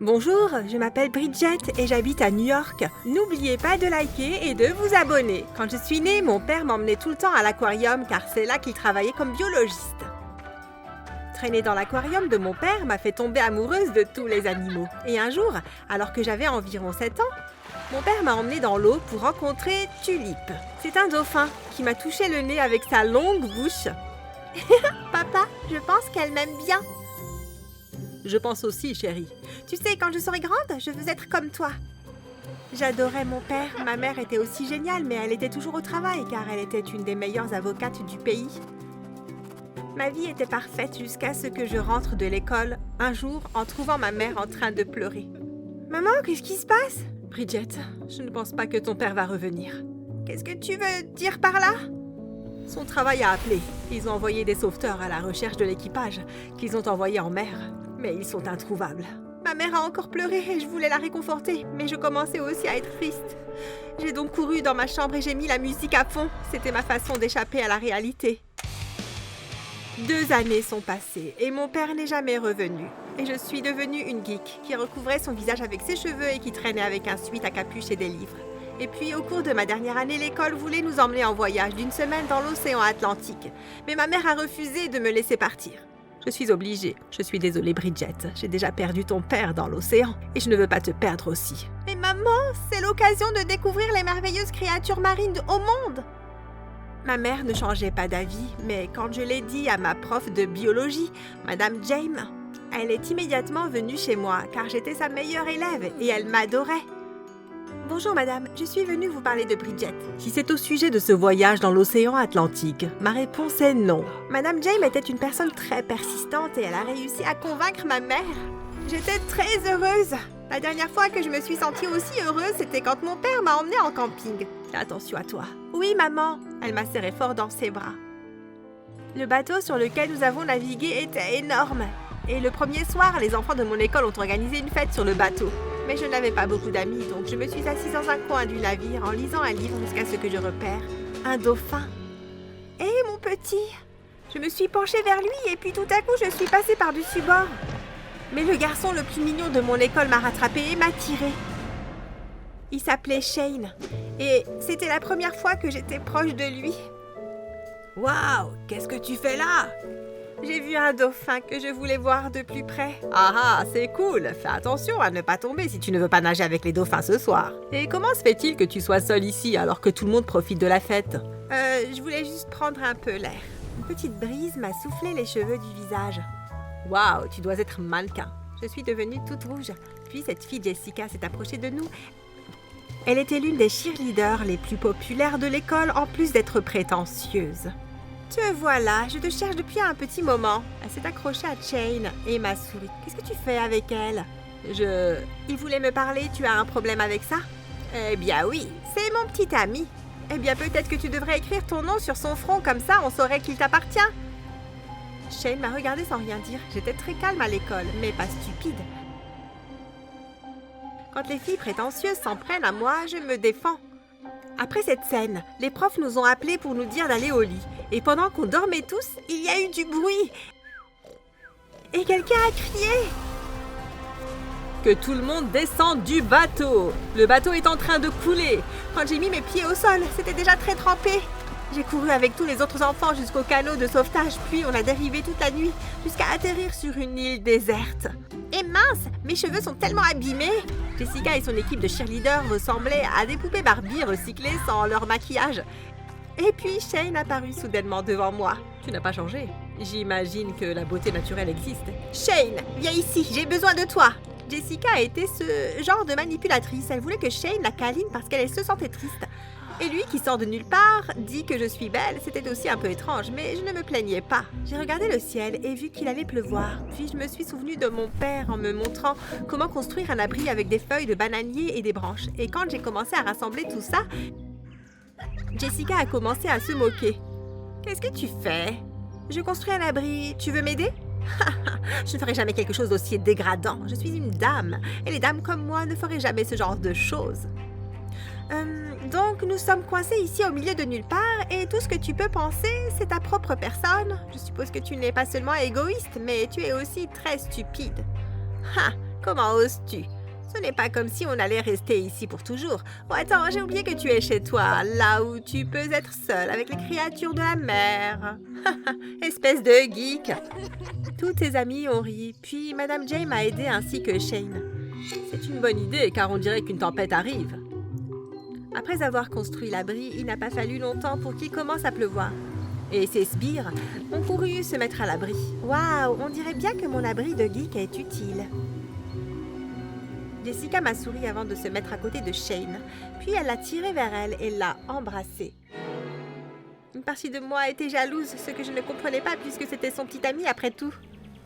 Bonjour, je m'appelle Bridget et j'habite à New York. N'oubliez pas de liker et de vous abonner. Quand je suis née, mon père m'emmenait tout le temps à l'aquarium car c'est là qu'il travaillait comme biologiste. Traîner dans l'aquarium de mon père m'a fait tomber amoureuse de tous les animaux. Et un jour, alors que j'avais environ 7 ans, mon père m'a emmenée dans l'eau pour rencontrer Tulip. C'est un dauphin qui m'a touché le nez avec sa longue bouche. Papa, je pense qu'elle m'aime bien. Je pense aussi, chérie. Tu sais, quand je serai grande, je veux être comme toi. J'adorais mon père. Ma mère était aussi géniale, mais elle était toujours au travail car elle était une des meilleures avocates du pays. Ma vie était parfaite jusqu'à ce que je rentre de l'école un jour en trouvant ma mère en train de pleurer. Maman, qu'est-ce qui se passe? Bridget, je ne pense pas que ton père va revenir. Qu'est-ce que tu veux dire par là? Son travail a appelé. Ils ont envoyé des sauveteurs à la recherche de l'équipage qu'ils ont envoyé en mer. Mais ils sont introuvables. Ma mère a encore pleuré et je voulais la réconforter, mais je commençais aussi à être triste. J'ai donc couru dans ma chambre et j'ai mis la musique à fond. C'était ma façon d'échapper à la réalité. 2 années sont passées et mon père n'est jamais revenu. Et je suis devenue une geek qui recouvrait son visage avec ses cheveux et qui traînait avec un sweat à capuche et des livres. Et puis, au cours de ma dernière année, l'école voulait nous emmener en voyage d'1 semaine dans l'océan Atlantique. Mais ma mère a refusé de me laisser partir. Je suis obligée. Je suis désolée, Bridget. J'ai déjà perdu ton père dans l'océan et je ne veux pas te perdre aussi. Mais maman, c'est l'occasion de découvrir les merveilleuses créatures marines au monde. Ma mère ne changeait pas d'avis, mais quand je l'ai dit à ma prof de biologie, Madame James, elle est immédiatement venue chez moi car j'étais sa meilleure élève et elle m'adorait. Bonjour madame, je suis venue vous parler de Bridget. Si c'est au sujet de ce voyage dans l'océan Atlantique, ma réponse est non. Madame James était une personne très persistante et elle a réussi à convaincre ma mère. J'étais très heureuse. La dernière fois que je me suis sentie aussi heureuse, c'était quand mon père m'a emmenée en camping. Fais attention à toi. Oui maman, elle m'a serré fort dans ses bras. Le bateau sur lequel nous avons navigué était énorme. Et le premier soir, les enfants de mon école ont organisé une fête sur le bateau. Mais je n'avais pas beaucoup d'amis, donc je me suis assise dans un coin du navire en lisant un livre jusqu'à ce que je repère un dauphin. Hé, mon petit! Je me suis penchée vers lui et puis tout à coup, je suis passée par-dessus bord. Mais le garçon le plus mignon de mon école m'a rattrapée et m'a tirée. Il s'appelait Shane et c'était la première fois que j'étais proche de lui. Waouh! Qu'est-ce que tu fais là? J'ai vu un dauphin que je voulais voir de plus près. Ah ah, c'est cool. Fais attention à ne pas tomber si tu ne veux pas nager avec les dauphins ce soir. Et comment se fait-il que tu sois seule ici alors que tout le monde profite de la fête? Je voulais juste prendre un peu l'air. Une petite brise m'a soufflé les cheveux du visage. Waouh, tu dois être mannequin. Je suis devenue toute rouge. Puis cette fille Jessica s'est approchée de nous. Elle était l'une des cheerleaders les plus populaires de l'école en plus d'être prétentieuse. Te voilà, je te cherche depuis un petit moment. Elle s'est accrochée à Shane et m'a souri. Qu'est-ce que tu fais avec elle? Il voulait me parler, tu as un problème avec ça? Eh bien oui, c'est mon petit ami. Eh bien peut-être que tu devrais écrire ton nom sur son front, comme ça on saurait qu'il t'appartient. Shane m'a regardé sans rien dire. J'étais très calme à l'école, mais pas stupide. Quand les filles prétentieuses s'en prennent à moi, je me défends. Après cette scène, les profs nous ont appelés pour nous dire d'aller au lit. Et pendant qu'on dormait tous, il y a eu du bruit. Et quelqu'un a crié. Que tout le monde descende du bateau. Le bateau est en train de couler. Quand j'ai mis mes pieds au sol, c'était déjà très trempé. J'ai couru avec tous les autres enfants jusqu'au canot de sauvetage, puis on a dérivé toute la nuit jusqu'à atterrir sur une île déserte. Et mince, mes cheveux sont tellement abîmés. Jessica et son équipe de cheerleaders ressemblaient à des poupées Barbie recyclées sans leur maquillage. Et puis Shane apparut soudainement devant moi. Tu n'as pas changé. J'imagine que la beauté naturelle existe. Shane, viens ici, j'ai besoin de toi. Jessica était ce genre de manipulatrice. Elle voulait que Shane la câline parce qu'elle se sentait triste. Et lui, qui sort de nulle part, dit que je suis belle. C'était aussi un peu étrange, mais je ne me plaignais pas. J'ai regardé le ciel et vu qu'il allait pleuvoir. Puis je me suis souvenue de mon père en me montrant comment construire un abri avec des feuilles de bananier et des branches. Et quand j'ai commencé à rassembler tout ça, Jessica a commencé à se moquer. Qu'est-ce que tu fais? Je construis un abri. Tu veux m'aider? Je ne ferai jamais quelque chose d'aussi dégradant. Je suis une dame. Et les dames comme moi ne feraient jamais ce genre de choses. Donc, nous sommes coincés ici au milieu de nulle part et tout ce que tu peux penser, c'est ta propre personne. Je suppose que tu n'es pas seulement égoïste, mais tu es aussi très stupide. Comment oses-tu? Ce n'est pas comme si on allait rester ici pour toujours. Oh attends, j'ai oublié que tu es chez toi, là où tu peux être seule avec les créatures de la mer. Espèce de geek. Tous tes amis ont ri, puis Madame Jane m'a aidé ainsi que Shane. C'est une bonne idée, car on dirait qu'une tempête arrive. Après avoir construit l'abri, il n'a pas fallu longtemps pour qu'il commence à pleuvoir. Et ces sbires ont couru se mettre à l'abri. Waouh, on dirait bien que mon abri de geek est utile. Jessica m'a souri avant de se mettre à côté de Shane, puis elle l'a tiré vers elle et l'a embrassé. Une partie de moi était jalouse, ce que je ne comprenais pas puisque c'était son petit ami après tout.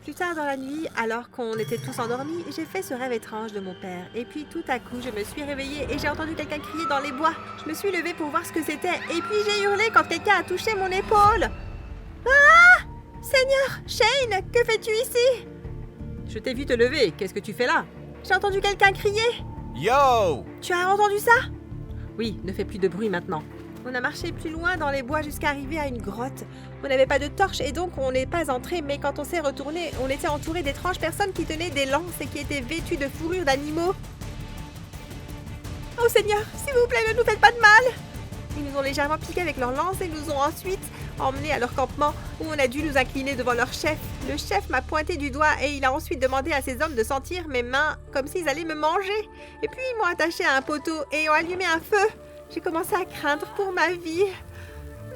Plus tard dans la nuit, alors qu'on était tous endormis, j'ai fait ce rêve étrange de mon père. Et puis tout à coup, je me suis réveillée et j'ai entendu quelqu'un crier dans les bois. Je me suis levée pour voir ce que c'était et puis j'ai hurlé quand quelqu'un a touché mon épaule. Ah! Seigneur, Shane, que fais-tu ici? Je t'ai vu te lever, qu'est-ce que tu fais là? J'ai entendu quelqu'un crier. Yo! Tu as entendu ça? Oui, ne fais plus de bruit maintenant. On a marché plus loin dans les bois jusqu'à arriver à une grotte. On n'avait pas de torche et donc on n'est pas entré, mais quand on s'est retourné, on était entouré d'étranges personnes qui tenaient des lances et qui étaient vêtues de fourrures d'animaux. Oh Seigneur, s'il vous plaît, ne nous faites pas de mal! Ils nous ont légèrement piqués avec leurs lances et nous ont ensuite emmenés à leur campement où on a dû nous incliner devant leur chef. Le chef m'a pointé du doigt et il a ensuite demandé à ses hommes de sentir mes mains comme s'ils allaient me manger. Et puis ils m'ont attaché à un poteau et ont allumé un feu. J'ai commencé à craindre pour ma vie.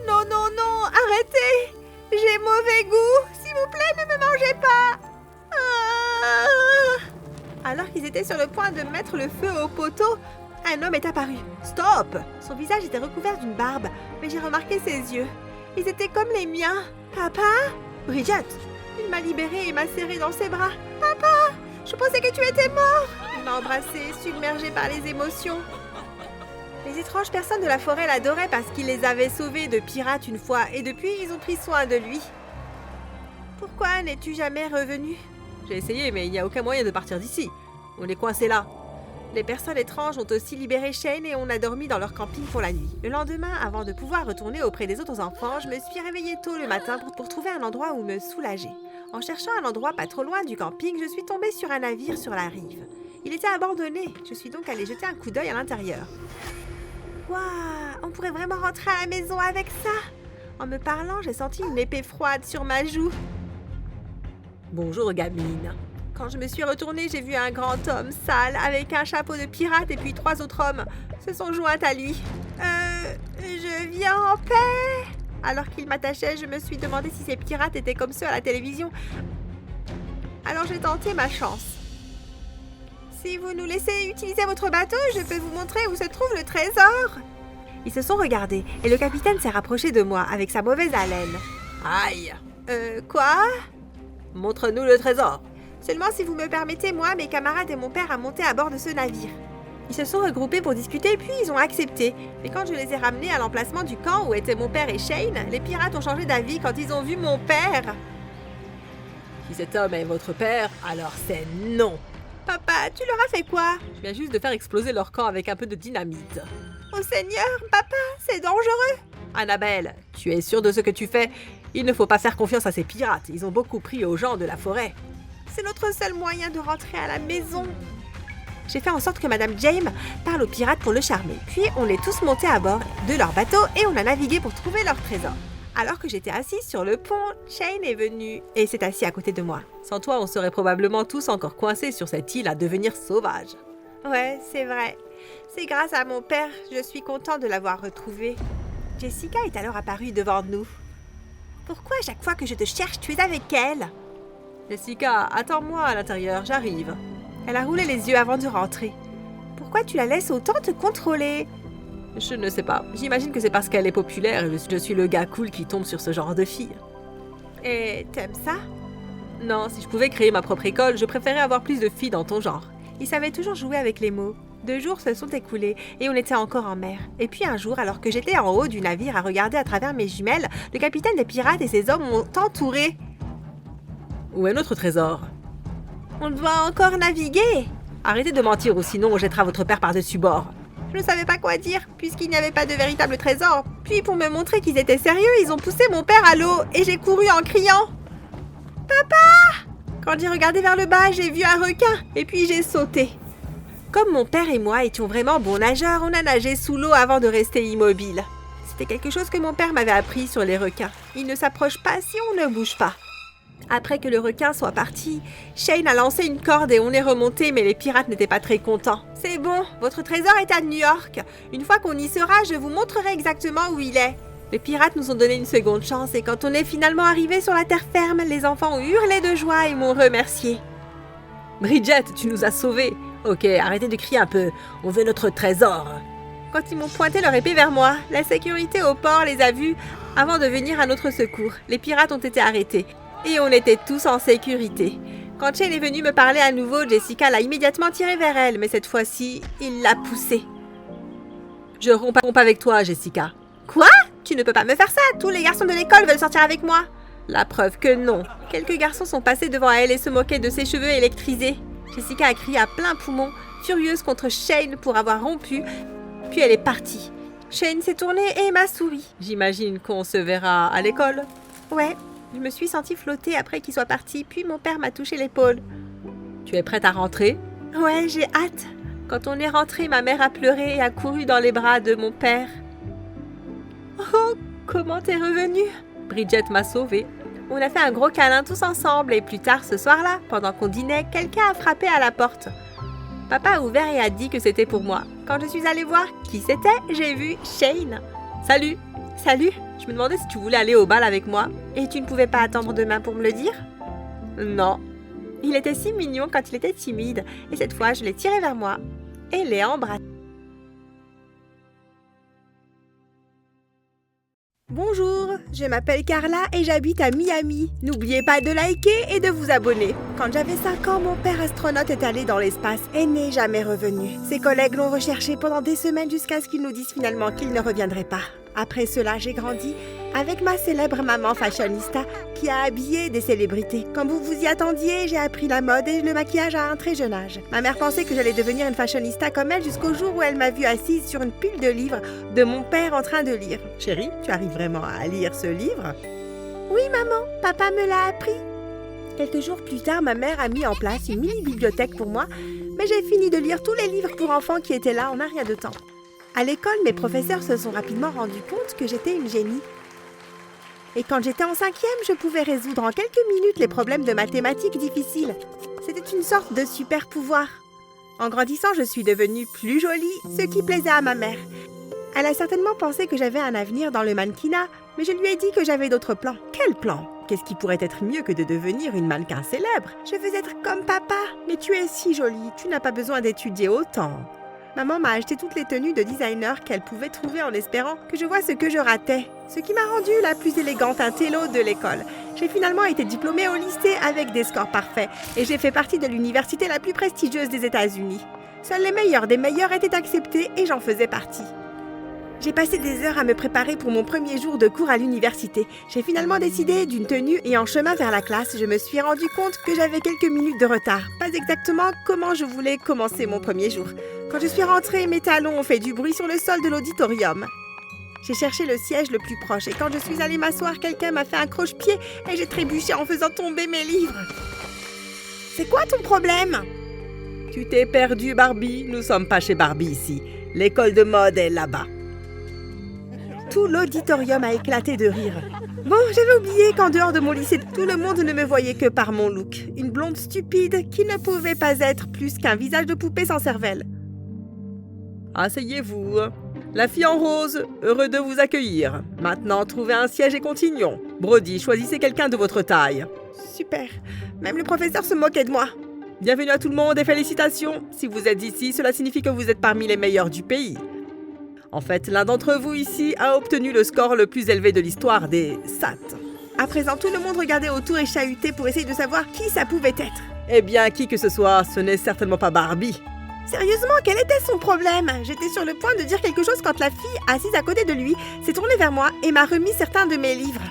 Non, non, non, arrêtez! J'ai mauvais goût! S'il vous plaît, ne me mangez pas! Alors qu'ils étaient sur le point de mettre le feu au poteau, un homme est apparu. Stop! Son visage était recouvert d'une barbe, mais j'ai remarqué ses yeux. Ils étaient comme les miens. Papa? Bridget! Il m'a libérée et m'a serrée dans ses bras. Papa! Je pensais que tu étais mort! Il m'a embrassée, submergée par les émotions. Les étranges personnes de la forêt l'adoraient parce qu'il les avait sauvés de pirates une fois et depuis, ils ont pris soin de lui. Pourquoi n'es-tu jamais revenu? J'ai essayé, mais il n'y a aucun moyen de partir d'ici. On est coincés là. Les personnes étranges ont aussi libéré Shane et on a dormi dans leur camping pour la nuit. Le lendemain, avant de pouvoir retourner auprès des autres enfants, je me suis réveillée tôt le matin pour trouver un endroit où me soulager. En cherchant un endroit pas trop loin du camping, je suis tombée sur un navire sur la rive. Il était abandonné. Je suis donc allée jeter un coup d'œil à l'intérieur. Waouh, on pourrait vraiment rentrer à la maison avec ça. En me parlant, j'ai senti une épée froide sur ma joue. Bonjour, gamine. Quand je me suis retournée, j'ai vu un grand homme sale avec un chapeau de pirate et puis 3 autres hommes se sont joints à lui. Je viens en paix. Alors qu'il m'attachait, je me suis demandé si ces pirates étaient comme ceux à la télévision. Alors j'ai tenté ma chance. Si vous nous laissez utiliser votre bateau, je peux vous montrer où se trouve le trésor. Ils se sont regardés et le capitaine s'est rapproché de moi avec sa mauvaise haleine. Aïe! Quoi? Montre-nous le trésor. Seulement si vous me permettez, moi, mes camarades et mon père à monter à bord de ce navire. Ils se sont regroupés pour discuter puis ils ont accepté. Mais quand je les ai ramenés à l'emplacement du camp où étaient mon père et Shane, les pirates ont changé d'avis quand ils ont vu mon père. Si cet homme est votre père, alors c'est non. Papa, tu leur as fait quoi? Je viens juste de faire exploser leur camp avec un peu de dynamite. Oh Seigneur, papa, c'est dangereux. Annabelle, tu es sûre de ce que tu fais? Il ne faut pas faire confiance à ces pirates. Ils ont beaucoup pris aux gens de la forêt. C'est notre seul moyen de rentrer à la maison. J'ai fait en sorte que Madame Jane parle aux pirates pour le charmer. Puis on est tous montés à bord de leur bateau et on a navigué pour trouver leur trésor. Alors que j'étais assise sur le pont, Shane est venu et s'est assis à côté de moi. Sans toi, on serait probablement tous encore coincés sur cette île à devenir sauvages. Ouais, c'est vrai. C'est grâce à mon père, je suis content de l'avoir retrouvé. Jessica est alors apparue devant nous. Pourquoi à chaque fois que je te cherche, tu es avec elle? Jessica, attends-moi à l'intérieur, j'arrive. Elle a roulé les yeux avant de rentrer. Pourquoi tu la laisses autant te contrôler? Je ne sais pas. J'imagine que c'est parce qu'elle est populaire et je suis le gars cool qui tombe sur ce genre de fille. Et t'aimes ça? Non, si je pouvais créer ma propre école, je préférais avoir plus de filles dans ton genre. Il savait toujours jouer avec les mots. 2 jours se sont écoulés et on était encore en mer. Et puis un jour, alors que j'étais en haut du navire à regarder à travers mes jumelles, le capitaine des pirates et ses hommes m'ont entouré. Où est notre trésor? On doit encore naviguer. Arrêtez de mentir ou sinon on jettera votre père par-dessus bord. Je ne savais pas quoi dire, puisqu'il n'y avait pas de véritable trésor. Puis, pour me montrer qu'ils étaient sérieux, ils ont poussé mon père à l'eau et j'ai couru en criant. Papa! Quand j'ai regardé vers le bas, j'ai vu un requin et puis j'ai sauté. Comme mon père et moi étions vraiment bons nageurs, on a nagé sous l'eau avant de rester immobile. C'était quelque chose que mon père m'avait appris sur les requins. Ils ne s'approchent pas si on ne bouge pas. Après que le requin soit parti, Shane a lancé une corde et on est remonté, mais les pirates n'étaient pas très contents. C'est bon, votre trésor est à New York. Une fois qu'on y sera, je vous montrerai exactement où il est. Les pirates nous ont donné une seconde chance et quand on est finalement arrivé sur la terre ferme, les enfants ont hurlé de joie et m'ont remercié. Bridget, tu nous as sauvés. Ok, arrêtez de crier un peu. On veut notre trésor. Quand ils m'ont pointé leur épée vers moi, la sécurité au port les a vus avant de venir à notre secours. Les pirates ont été arrêtés et on était tous en sécurité. Quand Shane est venu me parler à nouveau, Jessica l'a immédiatement tiré vers elle, mais cette fois-ci, il l'a poussée. Je romps avec toi, Jessica. Quoi? Tu ne peux pas me faire ça! Tous les garçons de l'école veulent sortir avec moi! La preuve que non. Quelques garçons sont passés devant elle et se moquaient de ses cheveux électrisés. Jessica a crié à plein poumon, furieuse contre Shane pour avoir rompu, puis elle est partie. Shane s'est tourné et m'a souri. J'imagine qu'on se verra à l'école. Ouais, je me suis sentie flotter après qu'il soit parti, puis mon père m'a touché l'épaule. Tu es prête à rentrer? Ouais, j'ai hâte. Quand on est rentré, ma mère a pleuré et a couru dans les bras de mon père. Oh, comment t'es revenue? Bridget m'a sauvée. On a fait un gros câlin tous ensemble et plus tard ce soir-là, pendant qu'on dînait, quelqu'un a frappé à la porte. Papa a ouvert et a dit que c'était pour moi. Quand je suis allée voir qui c'était, j'ai vu Shane. Salut! Salut! Je me demandais si tu voulais aller au bal avec moi. Et tu ne pouvais pas attendre demain pour me le dire? Non. Il était si mignon quand il était timide, et cette fois je l'ai tiré vers moi et l'ai embrassé. Bonjour, je m'appelle Carla et j'habite à Miami. N'oubliez pas de liker et de vous abonner. Quand j'avais 5 ans, mon père astronaute est allé dans l'espace et n'est jamais revenu. Ses collègues l'ont recherché pendant des semaines jusqu'à ce qu'ils nous disent finalement qu'il ne reviendrait pas. Après cela, j'ai grandi avec ma célèbre maman fashionista qui a habillé des célébrités. Comme vous vous y attendiez, j'ai appris la mode et le maquillage à un très jeune âge. Ma mère pensait que j'allais devenir une fashionista comme elle jusqu'au jour où elle m'a vue assise sur une pile de livres de mon père en train de lire. Chérie, tu arrives vraiment à lire ce livre? Oui, maman, papa me l'a appris. Quelques jours plus tard, ma mère a mis en place une mini-bibliothèque pour moi, mais j'ai fini de lire tous les livres pour enfants qui étaient là en un rien de temps. À l'école, mes professeurs se sont rapidement rendus compte que j'étais une génie. Et quand j'étais en 5e, je pouvais résoudre en quelques minutes les problèmes de mathématiques difficiles. C'était une sorte de super pouvoir. En grandissant, je suis devenue plus jolie, ce qui plaisait à ma mère. Elle a certainement pensé que j'avais un avenir dans le mannequinat, mais je lui ai dit que j'avais d'autres plans. Quels plans? Qu'est-ce qui pourrait être mieux que de devenir une mannequin célèbre? Je veux être comme papa. Mais tu es si jolie, tu n'as pas besoin d'étudier autant. Maman m'a acheté toutes les tenues de designer qu'elle pouvait trouver en espérant que je voie ce que je ratais. Ce qui m'a rendue la plus élégante intello de l'école. J'ai finalement été diplômée au lycée avec des scores parfaits et j'ai fait partie de l'université la plus prestigieuse des États-Unis. Seuls les meilleurs des meilleurs étaient acceptés et j'en faisais partie. J'ai passé des heures à me préparer pour mon premier jour de cours à l'université. J'ai finalement décidé d'une tenue et en chemin vers la classe, je me suis rendu compte que j'avais quelques minutes de retard. Pas exactement comment je voulais commencer mon premier jour. Quand je suis rentrée, mes talons ont fait du bruit sur le sol de l'auditorium. J'ai cherché le siège le plus proche et quand je suis allée m'asseoir, quelqu'un m'a fait un croche-pied et j'ai trébuché en faisant tomber mes livres. C'est quoi ton problème? Tu t'es perdue, Barbie. Nous sommes pas chez Barbie ici. L'école de mode est là-bas. Tout l'auditorium a éclaté de rire. Bon, j'avais oublié qu'en dehors de mon lycée, tout le monde ne me voyait que par mon look. Une blonde stupide qui ne pouvait pas être plus qu'un visage de poupée sans cervelle. Asseyez-vous. La fille en rose, heureux de vous accueillir. Maintenant, trouvez un siège et continuons. Brody, choisissez quelqu'un de votre taille. Super. Même le professeur se moquait de moi. Bienvenue à tout le monde et félicitations. Si vous êtes ici, cela signifie que vous êtes parmi les meilleurs du pays. En fait, l'un d'entre vous ici a obtenu le score le plus élevé de l'histoire des SAT. À présent, tout le monde regardait autour et chahutait pour essayer de savoir qui ça pouvait être. Eh bien, qui que ce soit, ce n'est certainement pas Barbie. Sérieusement, quel était son problème? J'étais sur le point de dire quelque chose quand la fille, assise à côté de lui, s'est tournée vers moi et m'a remis certains de mes livres.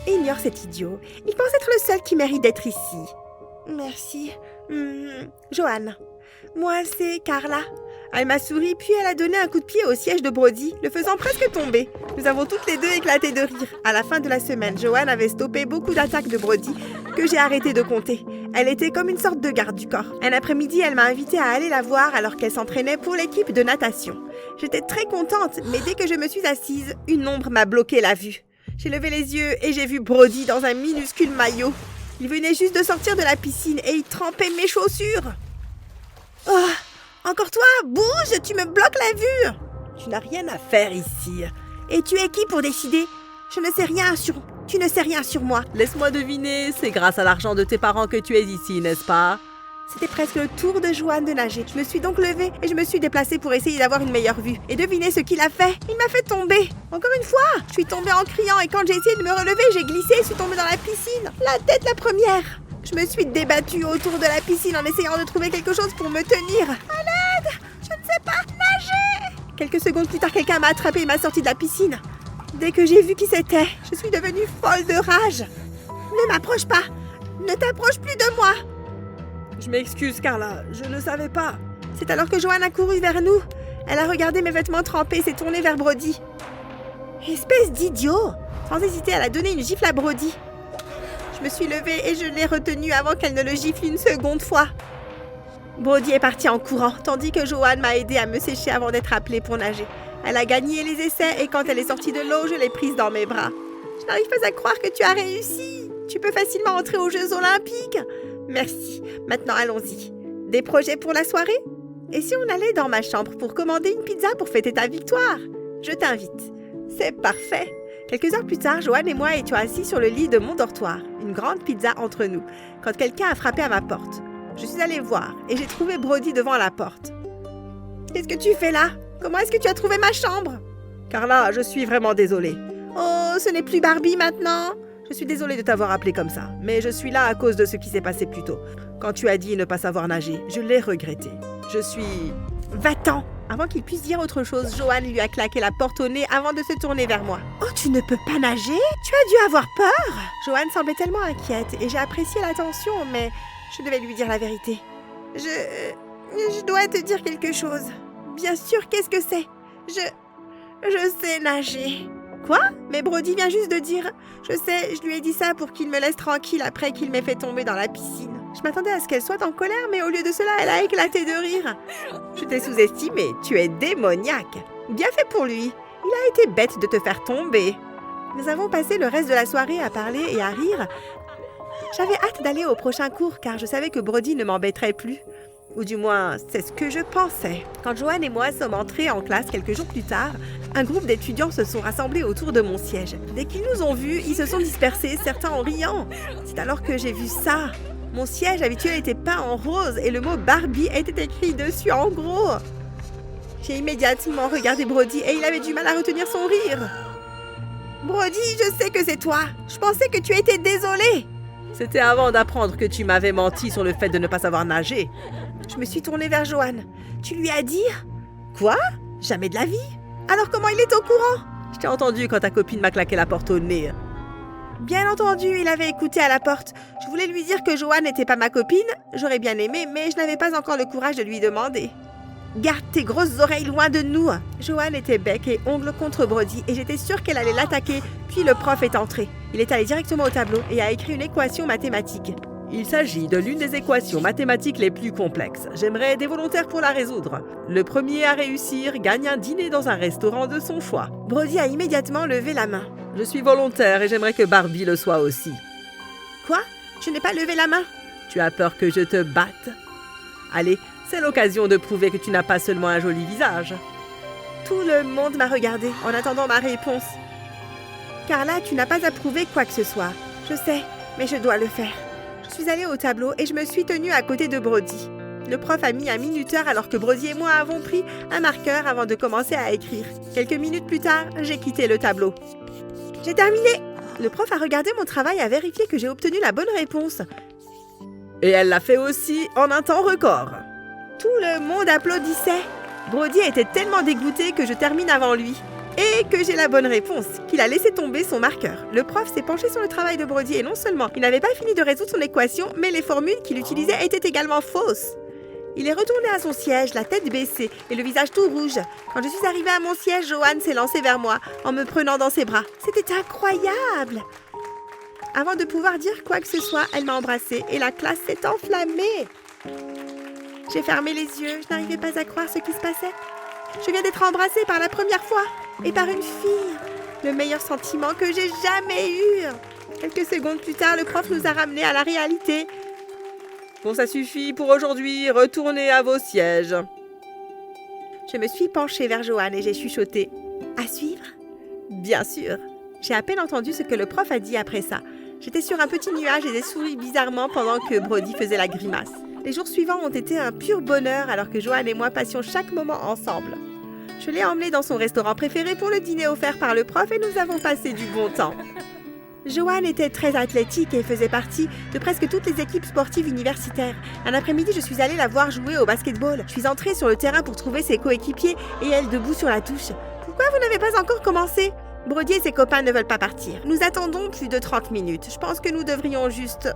Ignore cet idiot. Il pense être le seul qui mérite d'être ici. Merci. Joanne. Moi, c'est Carla. Elle m'a souri, puis elle a donné un coup de pied au siège de Brody, le faisant presque tomber. Nous avons toutes les deux éclaté de rire. À la fin de la semaine, Joanne avait stoppé beaucoup d'attaques de Brody, que j'ai arrêté de compter. Elle était comme une sorte de garde du corps. Un après-midi, elle m'a invitée à aller la voir alors qu'elle s'entraînait pour l'équipe de natation. J'étais très contente, mais dès que je me suis assise, une ombre m'a bloqué la vue. J'ai levé les yeux et j'ai vu Brody dans un minuscule maillot. Il venait juste de sortir de la piscine et il trempait mes chaussures. Oh, encore toi, bouge, tu me bloques la vue. Tu n'as rien à faire ici. Et tu es qui pour décider? Tu ne sais rien sur moi. Laisse-moi deviner, c'est grâce à l'argent de tes parents que tu es ici, n'est-ce pas? C'était presque le tour de Joanne de nager. Je me suis donc levée et je me suis déplacée pour essayer d'avoir une meilleure vue. Et devinez ce qu'il a fait? Il m'a fait tomber. Encore une fois, je suis tombée en criant et quand j'ai essayé de me relever, j'ai glissé et suis tombée dans la piscine. La tête la première. Je me suis débattue autour de la piscine en essayant de trouver quelque chose pour me tenir. À l'aide! Je ne sais pas nager! Quelques secondes plus tard, quelqu'un m'a attrapée et m'a sortie de la piscine. Dès que j'ai vu qui c'était, je suis devenue folle de rage. Ne m'approche pas! Ne t'approche plus de moi! Je m'excuse, Carla, je ne savais pas. C'est alors que Joanne a couru vers nous. Elle a regardé mes vêtements trempés et s'est tournée vers Brody. Espèce d'idiot! Sans hésiter, elle a donné une gifle à Brody. Je me suis levée et je l'ai retenue avant qu'elle ne le gifle une seconde fois. Brody est parti en courant, tandis que Joanne m'a aidée à me sécher avant d'être appelée pour nager. Elle a gagné les essais et quand elle est sortie de l'eau, je l'ai prise dans mes bras. Je n'arrive pas à croire que tu as réussi. Tu peux facilement entrer aux Jeux Olympiques. Merci. Maintenant, allons-y. Des projets pour la soirée? Et si on allait dans ma chambre pour commander une pizza pour fêter ta victoire? Je t'invite. C'est parfait. Quelques heures plus tard, Joanne et moi étions assis sur le lit de mon dortoir, une grande pizza entre nous, quand quelqu'un a frappé à ma porte. Je suis allée voir et j'ai trouvé Brody devant la porte. Qu'est-ce que tu fais là? Comment est-ce que tu as trouvé ma chambre? Carla, je suis vraiment désolée. Oh, ce n'est plus Barbie maintenant? Je suis désolée de t'avoir appelé comme ça, mais je suis là à cause de ce qui s'est passé plus tôt. Quand tu as dit ne pas savoir nager, je l'ai regretté. Je suis... Va-t'en! Avant qu'il puisse dire autre chose, Joanne lui a claqué la porte au nez avant de se tourner vers moi. Oh, tu ne peux pas nager? Tu as dû avoir peur? Joanne semblait tellement inquiète et j'ai apprécié l'attention, mais je devais lui dire la vérité. Je dois te dire quelque chose. Bien sûr, qu'est-ce que c'est? Je sais nager. Quoi? Mais Brody vient juste de dire... Je sais, je lui ai dit ça pour qu'il me laisse tranquille après qu'il m'ait fait tomber dans la piscine. Je m'attendais à ce qu'elle soit en colère, mais au lieu de cela, elle a éclaté de rire. Je t'ai sous-estimé, tu es démoniaque. Bien fait pour lui. Il a été bête de te faire tomber. Nous avons passé le reste de la soirée à parler et à rire. J'avais hâte d'aller au prochain cours car je savais que Brody ne m'embêterait plus. Ou du moins, c'est ce que je pensais. Quand Joanne et moi sommes entrés en classe quelques jours plus tard, un groupe d'étudiants se sont rassemblés autour de mon siège. Dès qu'ils nous ont vus, ils se sont dispersés, certains en riant. C'est alors que j'ai vu ça. Mon siège habituel était peint en rose et le mot Barbie était écrit dessus en gros. J'ai immédiatement regardé Brody et il avait du mal à retenir son rire. Brody, je sais que c'est toi. Je pensais que tu étais désolé. C'était avant d'apprendre que tu m'avais menti sur le fait de ne pas savoir nager. Je me suis tournée vers Joanne. Tu lui as dit? Quoi? Jamais de la vie. Alors comment il est au courant? Je t'ai entendu quand ta copine m'a claqué la porte au nez. Bien entendu, il avait écouté à la porte. Je voulais lui dire que Joanne n'était pas ma copine. J'aurais bien aimé, mais je n'avais pas encore le courage de lui demander. Garde tes grosses oreilles loin de nous. Joanne était bec et ongle contre Brody et j'étais sûre qu'elle allait l'attaquer. Puis le prof est entré. Il est allé directement au tableau et a écrit une équation mathématique. Il s'agit de l'une des équations mathématiques les plus complexes. J'aimerais des volontaires pour la résoudre. Le premier à réussir gagne un dîner dans un restaurant de son choix. Brody a immédiatement levé la main. Je suis volontaire et j'aimerais que Barbie le soit aussi. Quoi? Je n'ai pas levé la main. Tu as peur que je te batte? Allez, c'est l'occasion de prouver que tu n'as pas seulement un joli visage. Tout le monde m'a regardé en attendant ma réponse. Carla, tu n'as pas à prouver quoi que ce soit. Je sais, mais je dois le faire. Je suis allée au tableau et je me suis tenue à côté de Brody. Le prof a mis un minuteur alors que Brody et moi avons pris un marqueur avant de commencer à écrire. Quelques minutes plus tard, j'ai quitté le tableau. J'ai terminé! Le prof a regardé mon travail et a vérifié que j'ai obtenu la bonne réponse. Et elle l'a fait aussi en un temps record. Tout le monde applaudissait. Brody était tellement dégoûté que je termine avant lui. Et que j'ai la bonne réponse, qu'il a laissé tomber son marqueur. Le prof s'est penché sur le travail de Brody et non seulement il n'avait pas fini de résoudre son équation, mais les formules qu'il utilisait étaient également fausses. Il est retourné à son siège, la tête baissée et le visage tout rouge. Quand je suis arrivée à mon siège, Joanne s'est lancée vers moi en me prenant dans ses bras. C'était incroyable! Avant de pouvoir dire quoi que ce soit, elle m'a embrassée et la classe s'est enflammée. J'ai fermé les yeux, je n'arrivais pas à croire ce qui se passait. Je viens d'être embrassée par la première fois et par une fille. Le meilleur sentiment que j'ai jamais eu. Quelques secondes plus tard, le prof nous a ramenés à la réalité. Bon, ça suffit pour aujourd'hui. Retournez à vos sièges. Je me suis penchée vers Joanne et j'ai chuchoté. À suivre? Bien sûr. J'ai à peine entendu ce que le prof a dit après ça. J'étais sur un petit nuage et j'ai souri bizarrement pendant que Brody faisait la grimace. Les jours suivants ont été un pur bonheur alors que Joanne et moi passions chaque moment ensemble. Je l'ai emmenée dans son restaurant préféré pour le dîner offert par le prof et nous avons passé du bon temps. Joanne était très athlétique et faisait partie de presque toutes les équipes sportives universitaires. Un après-midi, je suis allée la voir jouer au basketball. Je suis entrée sur le terrain pour trouver ses coéquipiers et elle debout sur la touche. Pourquoi vous n'avez pas encore commencé? Brody et ses copains ne veulent pas partir. Nous attendons plus de 30 minutes. Je pense que nous devrions juste...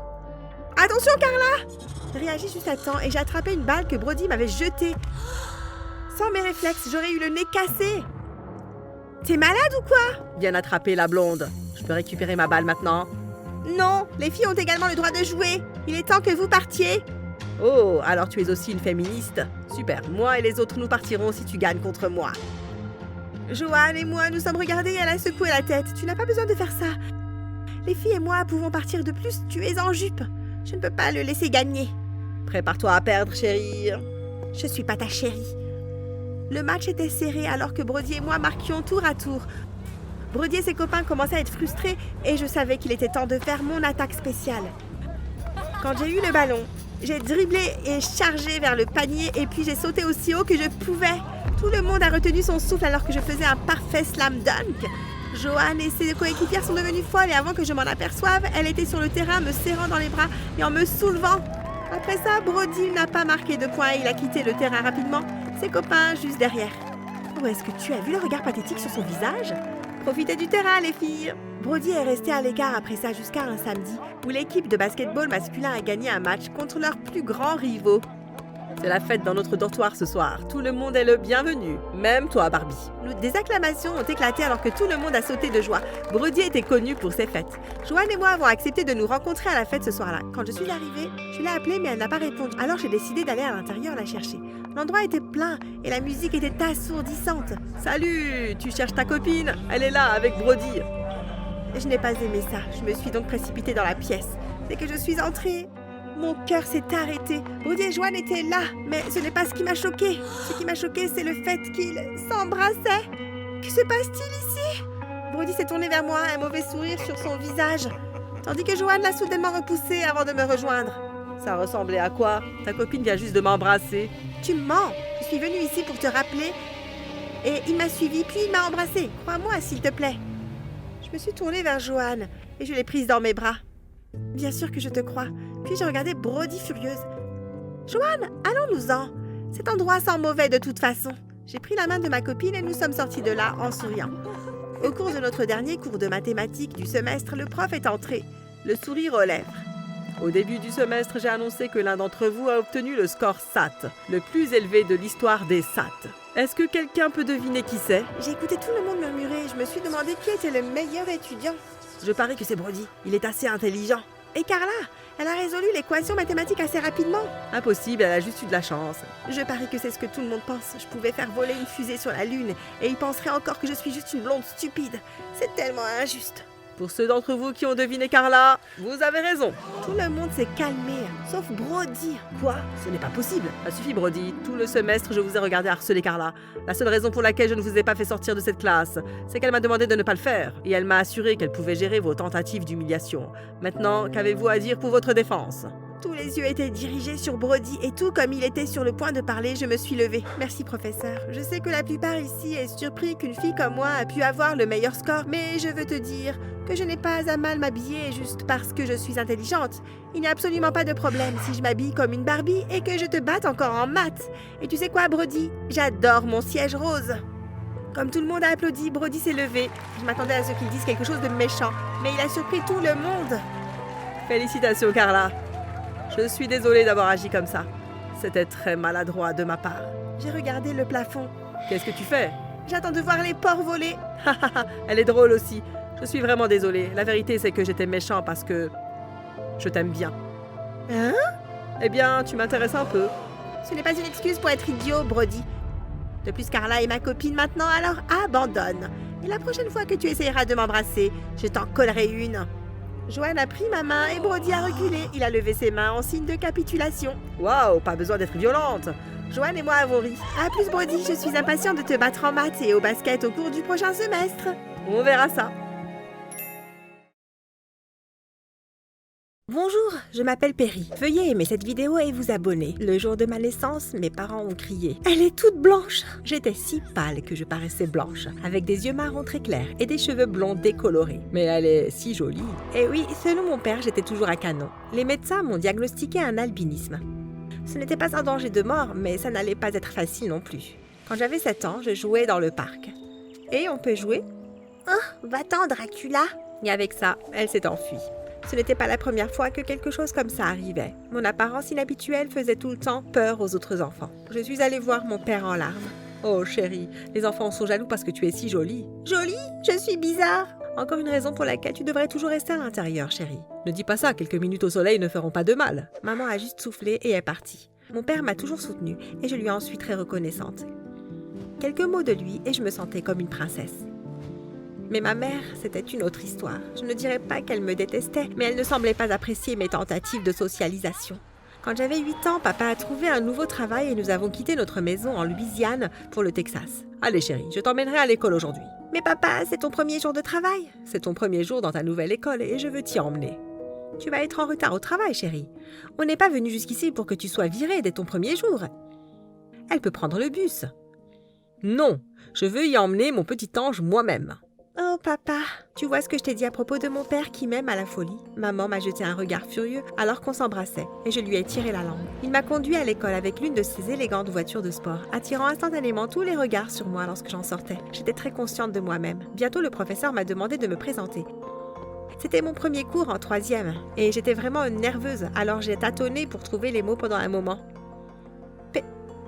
Attention, Carla! J'ai réagi juste à temps et j'ai attrapé une balle que Brody m'avait jetée. Sans mes réflexes, j'aurais eu le nez cassé. T'es malade ou quoi? Bien attrapé, la blonde. Je peux récupérer ma balle maintenant? Non, les filles ont également le droit de jouer. Il est temps que vous partiez. Oh, alors tu es aussi une féministe? Super, moi et les autres, nous partirons si tu gagnes contre moi. Joanne et moi nous sommes regardés et elle a secoué la tête. Tu n'as pas besoin de faire ça. Les filles et moi pouvons partir de plus. Tu es en jupe. Je ne peux pas le laisser gagner. Prépare-toi à perdre, chérie. Je suis pas ta chérie. Le match était serré alors que Brody et moi marquions tour à tour. Brody et ses copains commençaient à être frustrés et je savais qu'il était temps de faire mon attaque spéciale. Quand j'ai eu le ballon, j'ai dribblé et chargé vers le panier et puis j'ai sauté aussi haut que je pouvais. Tout le monde a retenu son souffle alors que je faisais un parfait slam dunk. Joanne et ses coéquipières sont devenues folles et avant que je m'en aperçoive, elle était sur le terrain me serrant dans les bras et en me soulevant. Après ça, Brody n'a pas marqué de points et il a quitté le terrain rapidement, ses copains juste derrière. Oh, est-ce que tu as vu le regard pathétique sur son visage? Profitez du terrain, les filles! Brody est resté à l'écart après ça jusqu'à un samedi où l'équipe de basketball masculin a gagné un match contre leurs plus grands rivaux. C'est la fête dans notre dortoir ce soir. Tout le monde est le bienvenu. Même toi, Barbie. Des acclamations ont éclaté alors que tout le monde a sauté de joie. Brody était connu pour ses fêtes. Joanne et moi avons accepté de nous rencontrer à la fête ce soir-là. Quand je suis arrivée, je l'ai appelée mais elle n'a pas répondu. Alors j'ai décidé d'aller à l'intérieur la chercher. L'endroit était plein et la musique était assourdissante. Salut, tu cherches ta copine? Elle est là avec Brody. Je n'ai pas aimé ça. Je me suis donc précipitée dans la pièce. Dès que je suis entrée, mon cœur s'est arrêté. Brody et Joanne étaient là, mais ce n'est pas ce qui m'a choquée. Ce qui m'a choquée, c'est le fait qu'ils s'embrassaient. Que se passe-t-il ici? Brody s'est tourné vers moi, un mauvais sourire sur son visage, tandis que Joanne l'a soudainement repoussé avant de me rejoindre. Ça ressemblait à quoi? Ta copine vient juste de m'embrasser. Tu mens. Je suis venue ici pour te rappeler. Et il m'a suivi, puis il m'a embrassée. Crois-moi, s'il te plaît. Je me suis tournée vers Joanne et je l'ai prise dans mes bras. Bien sûr que je te crois. Puis j'ai regardé Brody furieuse. Joanne, allons-nous-en. Cet endroit sent mauvais de toute façon. J'ai pris la main de ma copine et nous sommes sortis de là en souriant. Au cours de notre dernier cours de mathématiques du semestre, le prof est entré, le sourire aux lèvres. Au début du semestre, j'ai annoncé que l'un d'entre vous a obtenu le score SAT, le plus élevé de l'histoire des SAT. Est-ce que quelqu'un peut deviner qui c'est? J'ai écouté tout le monde murmurer et je me suis demandé qui était le meilleur étudiant. Je parie que c'est Brody. Il est assez intelligent. Et Carla, elle a résolu l'équation mathématique assez rapidement. Impossible, elle a juste eu de la chance. Je parie que c'est ce que tout le monde pense. Je pouvais faire voler une fusée sur la Lune et ils penseraient encore que je suis juste une blonde stupide. C'est tellement injuste. Pour ceux d'entre vous qui ont deviné Carla, vous avez raison. Tout le monde s'est calmé, sauf Brody. Quoi? Ce n'est pas possible. Ça suffit, Brody. Tout le semestre, je vous ai regardé harceler Carla. La seule raison pour laquelle je ne vous ai pas fait sortir de cette classe, c'est qu'elle m'a demandé de ne pas le faire. Et elle m'a assuré qu'elle pouvait gérer vos tentatives d'humiliation. Maintenant, qu'avez-vous à dire pour votre défense? Tous les yeux étaient dirigés sur Brody et tout comme il était sur le point de parler, je me suis levée. Merci, professeur. Je sais que la plupart ici est surpris qu'une fille comme moi a pu avoir le meilleur score, mais je veux te dire que je n'ai pas à mal m'habiller juste parce que je suis intelligente. Il n'y a absolument pas de problème si je m'habille comme une Barbie et que je te batte encore en maths. Et tu sais quoi, Brody? J'adore mon siège rose. Comme tout le monde a applaudi, Brody s'est levé. Je m'attendais à ce qu'il dise quelque chose de méchant, mais il a surpris tout le monde. Félicitations, Carla. Je suis désolée d'avoir agi comme ça. C'était très maladroit de ma part. J'ai regardé le plafond. Qu'est-ce que tu fais? J'attends de voir les porcs voler. Elle est drôle aussi. Je suis vraiment désolée. La vérité, c'est que j'étais méchant parce que je t'aime bien. Hein? Eh bien, tu m'intéresses un peu. Ce n'est pas une excuse pour être idiot, Brody. De plus, Carla est ma copine maintenant, alors abandonne. Et la prochaine fois que tu essayeras de m'embrasser, je t'en collerai une. Joanne a pris ma main et Brody a reculé. Il a levé ses mains en signe de capitulation. Waouh, pas besoin d'être violente. Joanne et moi avons ri. À plus, Brody, je suis impatient de te battre en maths et au basket au cours du prochain semestre. On verra ça. Bonjour, je m'appelle Perry. Veuillez aimer cette vidéo et vous abonner. Le jour de ma naissance, mes parents ont crié « Elle est toute blanche !» J'étais si pâle que je paraissais blanche, avec des yeux marrons très clairs et des cheveux blonds décolorés. Mais elle est si jolie. Et oui, selon mon père, j'étais toujours à canon. Les médecins m'ont diagnostiqué un albinisme. Ce n'était pas un danger de mort, mais ça n'allait pas être facile non plus. Quand j'avais 7 ans, je jouais dans le parc. Et on peut jouer? Oh, va-t'en, Dracula! Et avec ça, elle s'est enfuie. Ce n'était pas la première fois que quelque chose comme ça arrivait. Mon apparence inhabituelle faisait tout le temps peur aux autres enfants. Je suis allée voir mon père en larmes. Oh chérie, les enfants sont jaloux parce que tu es si jolie. Jolie? Je suis bizarre! Encore une raison pour laquelle tu devrais toujours rester à l'intérieur, chérie. Ne dis pas ça, quelques minutes au soleil ne feront pas de mal. Maman a juste soufflé et est partie. Mon père m'a toujours soutenue et je lui en suis très reconnaissante. Quelques mots de lui et je me sentais comme une princesse. Mais ma mère, c'était une autre histoire. Je ne dirais pas qu'elle me détestait, mais elle ne semblait pas apprécier mes tentatives de socialisation. Quand j'avais 8 ans, papa a trouvé un nouveau travail et nous avons quitté notre maison en Louisiane pour le Texas. Allez chérie, je t'emmènerai à l'école aujourd'hui. Mais papa, c'est ton premier jour de travail. C'est ton premier jour dans ta nouvelle école et je veux t'y emmener. Tu vas être en retard au travail, chérie. On n'est pas venu jusqu'ici pour que tu sois virée dès ton premier jour. Elle peut prendre le bus. Non, je veux y emmener mon petit ange moi-même. Oh papa, tu vois ce que je t'ai dit à propos de mon père qui m'aime à la folie? Maman m'a jeté un regard furieux alors qu'on s'embrassait et je lui ai tiré la langue. Il m'a conduit à l'école avec l'une de ses élégantes voitures de sport, attirant instantanément tous les regards sur moi lorsque j'en sortais. J'étais très consciente de moi-même. Bientôt le professeur m'a demandé de me présenter. C'était mon premier cours en 3e et j'étais vraiment nerveuse, alors j'ai tâtonné pour trouver les mots pendant un moment.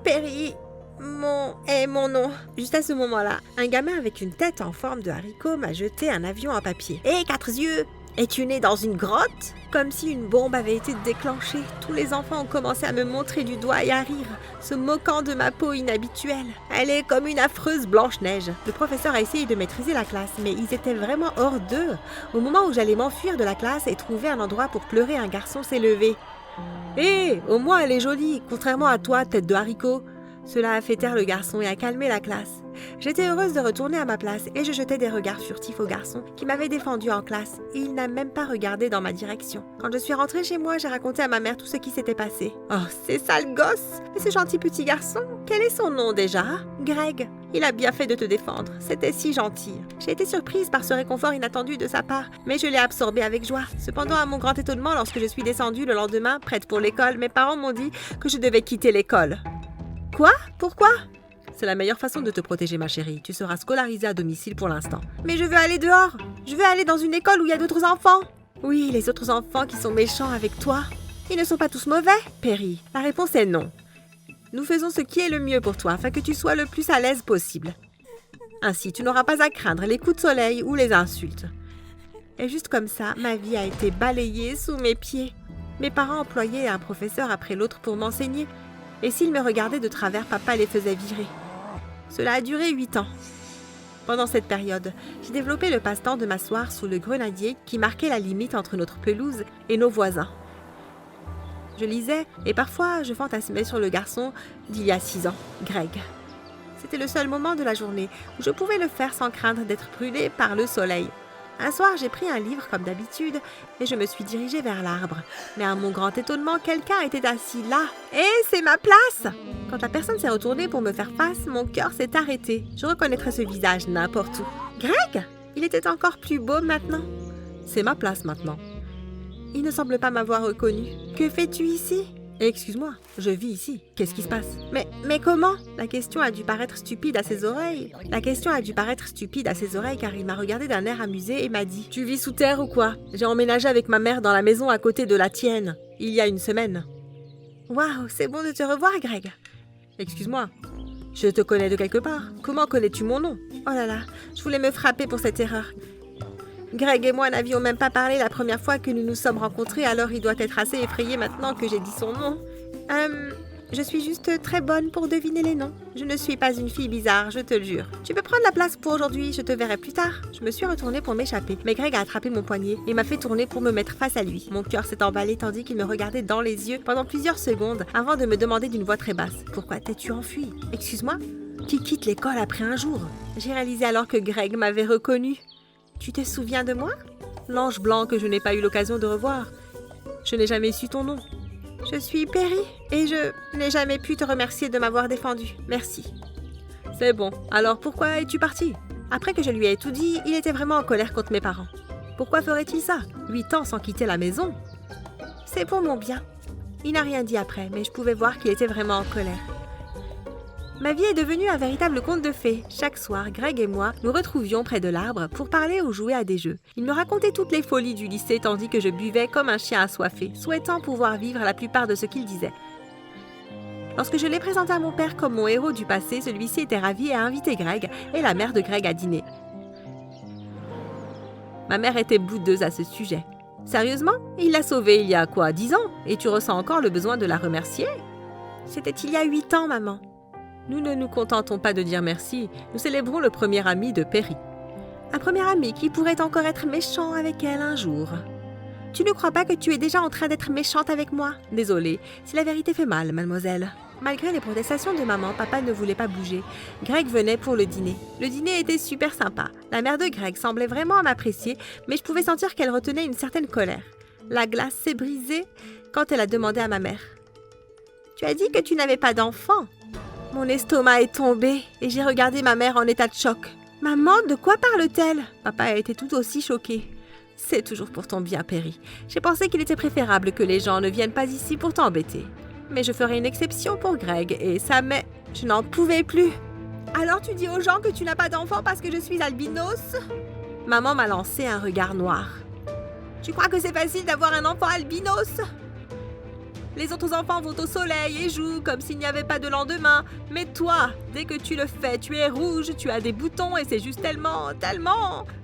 Perry... mon nom. Juste à ce moment-là, un gamin avec une tête en forme de haricot m'a jeté un avion en papier. Hé, 4 yeux! Es-tu né dans une grotte? Comme si une bombe avait été déclenchée. Tous les enfants ont commencé à me montrer du doigt et à rire, se moquant de ma peau inhabituelle. Elle est comme une affreuse Blanche-Neige. Le professeur a essayé de maîtriser la classe, mais ils étaient vraiment hors d'eux. Au moment où j'allais m'enfuir de la classe et trouver un endroit pour pleurer, un garçon s'est levé. Hé, au moins elle est jolie, contrairement à toi, tête de haricot. Cela a fait taire le garçon et a calmé la classe. J'étais heureuse de retourner à ma place et je jetais des regards furtifs au garçon qui m'avait défendu en classe et il n'a même pas regardé dans ma direction. Quand je suis rentrée chez moi, j'ai raconté à ma mère tout ce qui s'était passé. Oh, c'est sale gosse! Mais ce gentil petit garçon, quel est son nom déjà? Greg. Il a bien fait de te défendre, c'était si gentil. J'ai été surprise par ce réconfort inattendu de sa part, mais je l'ai absorbé avec joie. Cependant, à mon grand étonnement, lorsque je suis descendue le lendemain, prête pour l'école, mes parents m'ont dit que je devais quitter l'école. Quoi? Pourquoi? C'est la meilleure façon de te protéger, ma chérie. Tu seras scolarisée à domicile pour l'instant. Mais je veux aller dehors. Je veux aller dans une école où il y a d'autres enfants. Oui, les autres enfants qui sont méchants avec toi. Ils ne sont pas tous mauvais, Perry. La réponse est non. Nous faisons ce qui est le mieux pour toi afin que tu sois le plus à l'aise possible. Ainsi, tu n'auras pas à craindre les coups de soleil ou les insultes. Et juste comme ça, ma vie a été balayée sous mes pieds. Mes parents employaient un professeur après l'autre pour m'enseigner. Et s'ils me regardaient de travers, papa les faisait virer. Cela a duré 8 ans. Pendant cette période, j'ai développé le passe-temps de m'asseoir sous le grenadier qui marquait la limite entre notre pelouse et nos voisins. Je lisais et parfois je fantasmais sur le garçon d'il y a 6 ans, Greg. C'était le seul moment de la journée où je pouvais le faire sans craindre d'être brûlée par le soleil. Un soir, j'ai pris un livre comme d'habitude et je me suis dirigée vers l'arbre. Mais à mon grand étonnement, quelqu'un était assis là. Et c'est ma place! Quand la personne s'est retournée pour me faire face, mon cœur s'est arrêté. Je reconnaîtrais ce visage n'importe où. Greg? Il était encore plus beau maintenant. C'est ma place maintenant. Il ne semble pas m'avoir reconnu. Que fais-tu ici? Excuse-moi, je vis ici. Qu'est-ce qui se passe? Mais comment? La question a dû paraître stupide à ses oreilles. Car il m'a regardé d'un air amusé et m'a dit « Tu vis sous terre ou quoi? J'ai emménagé avec ma mère dans la maison à côté de la tienne, il y a 1 semaine. » Waouh, c'est bon de te revoir, Greg. Excuse-moi, je te connais de quelque part. Comment connais-tu mon nom? Oh là là, je voulais me frapper pour cette erreur. Greg et moi n'avions même pas parlé la première fois que nous nous sommes rencontrés, alors il doit être assez effrayé maintenant que j'ai dit son nom. Je suis juste très bonne pour deviner les noms. Je ne suis pas une fille bizarre, je te le jure. Tu peux prendre la place pour aujourd'hui, je te verrai plus tard. Je me suis retournée pour m'échapper, mais Greg a attrapé mon poignet et m'a fait tourner pour me mettre face à lui. Mon cœur s'est emballé tandis qu'il me regardait dans les yeux pendant plusieurs secondes avant de me demander d'une voix très basse. « Pourquoi t'es-tu enfui? Excuse-moi? Qui quitte l'école après un jour ?» J'ai réalisé alors que Greg m'avait reconnue. « Tu te souviens de moi? » L'ange blanc que je n'ai pas eu l'occasion de revoir. Je n'ai jamais su ton nom. Je suis Perry et je n'ai jamais pu te remercier de m'avoir défendu. Merci. C'est bon. Alors pourquoi es-tu parti? Après que je lui ai tout dit, il était vraiment en colère contre mes parents. Pourquoi ferait-il ça? 8 ans sans quitter la maison? C'est pour mon bien. Il n'a rien dit après, mais je pouvais voir qu'il était vraiment en colère. Ma vie est devenue un véritable conte de fées. Chaque soir, Greg et moi nous retrouvions près de l'arbre pour parler ou jouer à des jeux. Il me racontait toutes les folies du lycée tandis que je buvais comme un chien assoiffé, souhaitant pouvoir vivre la plupart de ce qu'il disait. Lorsque je l'ai présenté à mon père comme mon héros du passé, celui-ci était ravi et a invité Greg et la mère de Greg à dîner. Ma mère était boudeuse à ce sujet. « Sérieusement? Il l'a sauvée il y a quoi, 10 ans? Et tu ressens encore le besoin de la remercier? » C'était il y a 8 ans, maman. Nous ne nous contentons pas de dire merci, nous célébrons le premier ami de Perry. Un premier ami qui pourrait encore être méchant avec elle un jour. Tu ne crois pas que tu es déjà en train d'être méchante avec moi? Désolée, si la vérité fait mal, mademoiselle. Malgré les protestations de maman, papa ne voulait pas bouger. Greg venait pour le dîner. Le dîner était super sympa. La mère de Greg semblait vraiment m'apprécier, mais je pouvais sentir qu'elle retenait une certaine colère. La glace s'est brisée quand elle a demandé à ma mère. « Tu as dit que tu n'avais pas d'enfant ?» Mon estomac est tombé et j'ai regardé ma mère en état de choc. « Maman, de quoi parle-t-elle » Papa a été tout aussi choqué. « C'est toujours pour ton bien, Perry. J'ai pensé qu'il était préférable que les gens ne viennent pas ici pour t'embêter. Mais je ferai une exception pour Greg et ça m'est... Je n'en pouvais plus. »« Alors tu dis aux gens que tu n'as pas d'enfant parce que je suis albinos ?» Maman m'a lancé un regard noir. « Tu crois que c'est facile d'avoir un enfant albinos ?» Les autres enfants vont au soleil et jouent comme s'il n'y avait pas de lendemain. Mais toi, dès que tu le fais, tu es rouge, tu as des boutons et c'est juste tellement...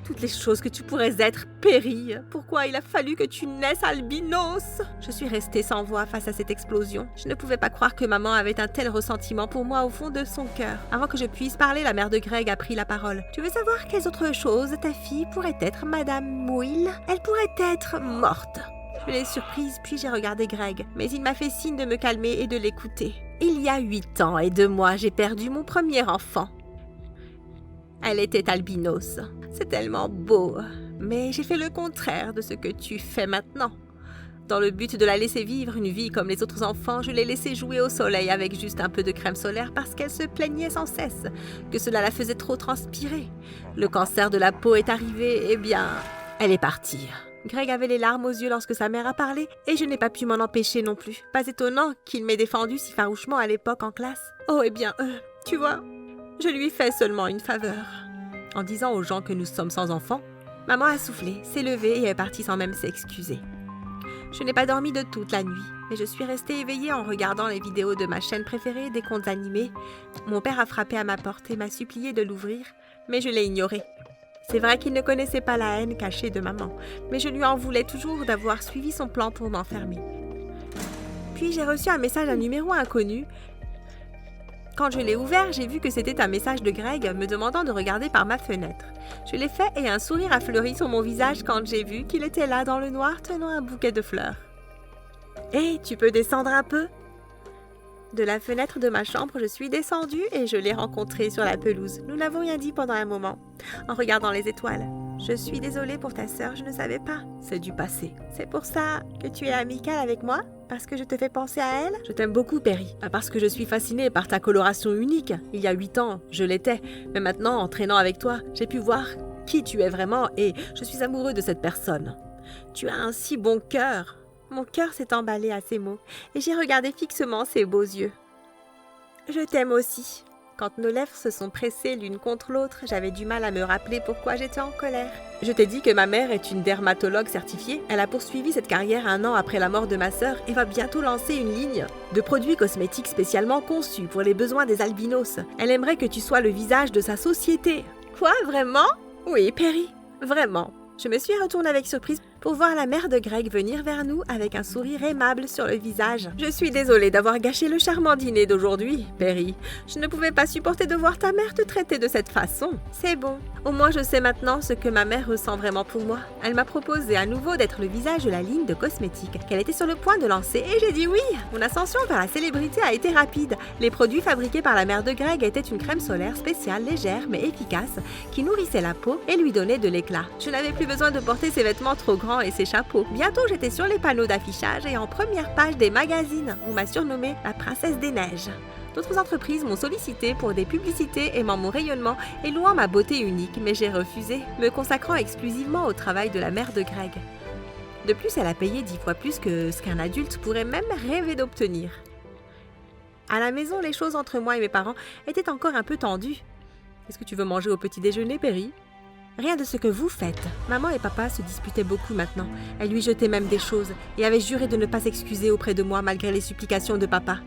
Toutes les choses que tu pourrais être, Perry. Pourquoi il a fallu que tu naisses albinos? Je suis restée sans voix face à cette explosion. Je ne pouvais pas croire que maman avait un tel ressentiment pour moi au fond de son cœur. Avant que je puisse parler, la mère de Greg a pris la parole. Tu veux savoir quelles autres choses ta fille pourrait être, Madame Mouille? Elle pourrait être morte. Je l'ai surprise, puis j'ai regardé Greg, mais il m'a fait signe de me calmer et de l'écouter. Il y a 8 ans et 2 mois, j'ai perdu mon premier enfant. Elle était albinos. C'est tellement beau, mais j'ai fait le contraire de ce que tu fais maintenant. Dans le but de la laisser vivre une vie comme les autres enfants, je l'ai laissée jouer au soleil avec juste un peu de crème solaire parce qu'elle se plaignait sans cesse, que cela la faisait trop transpirer. Le cancer de la peau est arrivé, eh bien, elle est partie. Greg avait les larmes aux yeux lorsque sa mère a parlé et je n'ai pas pu m'en empêcher non plus. Pas étonnant qu'il m'ait défendu si farouchement à l'époque en classe. Oh, eh bien, tu vois, je lui fais seulement une faveur. En disant aux gens que nous sommes sans enfants, maman a soufflé, s'est levée et est partie sans même s'excuser. Je n'ai pas dormi de toute la nuit, mais je suis restée éveillée en regardant les vidéos de ma chaîne préférée des contes animés. Mon père a frappé à ma porte et m'a supplié de l'ouvrir, mais je l'ai ignoré. C'est vrai qu'il ne connaissait pas la haine cachée de maman, mais je lui en voulais toujours d'avoir suivi son plan pour m'enfermer. Puis j'ai reçu un message d'un numéro inconnu. Quand je l'ai ouvert, j'ai vu que c'était un message de Greg me demandant de regarder par ma fenêtre. Je l'ai fait et un sourire a fleuri sur mon visage quand j'ai vu qu'il était là dans le noir tenant un bouquet de fleurs. « Hé, tu peux descendre un peu ?» De la fenêtre de ma chambre, je suis descendue et je l'ai rencontré sur la pelouse. Nous n'avons rien dit pendant un moment, en regardant les étoiles. « Je suis désolée pour ta sœur, je ne savais pas. C'est du passé. C'est pour ça que tu es amicale avec moi? Parce que je te fais penser à elle? » Je t'aime beaucoup, Perry. Parce que je suis fascinée par ta coloration unique. Il y a 8 ans, je l'étais. Mais maintenant, en traînant avec toi, j'ai pu voir qui tu es vraiment et je suis amoureux de cette personne. Tu as un si bon cœur. Mon cœur s'est emballé à ces mots et j'ai regardé fixement ses beaux yeux. « Je t'aime aussi. » Quand nos lèvres se sont pressées l'une contre l'autre, j'avais du mal à me rappeler pourquoi j'étais en colère. Je t'ai dit que ma mère est une dermatologue certifiée. Elle a poursuivi cette carrière 1 an après la mort de ma sœur et va bientôt lancer une ligne de produits cosmétiques spécialement conçus pour les besoins des albinos. Elle aimerait que tu sois le visage de sa société. Quoi, vraiment? Oui, Perry, vraiment. Je me suis retournée avec surprise pour voir la mère de Greg venir vers nous avec un sourire aimable sur le visage. « Je suis désolée d'avoir gâché le charmant dîner d'aujourd'hui, Perry. Je ne pouvais pas supporter de voir ta mère te traiter de cette façon. C'est bon. Au moins je sais maintenant ce que ma mère ressent vraiment pour moi. Elle m'a proposé à nouveau d'être le visage de la ligne de cosmétiques qu'elle était sur le point de lancer et j'ai dit oui. Mon ascension vers la célébrité a été rapide. Les produits fabriqués par la mère de Greg étaient une crème solaire spéciale, légère mais efficace, qui nourrissait la peau et lui donnait de l'éclat. Je n'avais plus besoin de porter ses vêtements trop grands et ses chapeaux. Bientôt, j'étais sur les panneaux d'affichage et en première page des magazines. On m'a surnommée la princesse des neiges. D'autres entreprises m'ont sollicité pour des publicités aimant mon rayonnement et louant ma beauté unique, mais j'ai refusé, me consacrant exclusivement au travail de la mère de Greg. De plus, elle a payé 10 fois plus que ce qu'un adulte pourrait même rêver d'obtenir. À la maison, les choses entre moi et mes parents étaient encore un peu tendues. « Est-ce que tu veux manger au petit déjeuner, Perry ?» Rien de ce que vous faites. Maman et papa se disputaient beaucoup maintenant. Elle lui jetait même des choses et avait juré de ne pas s'excuser auprès de moi malgré les supplications de papa.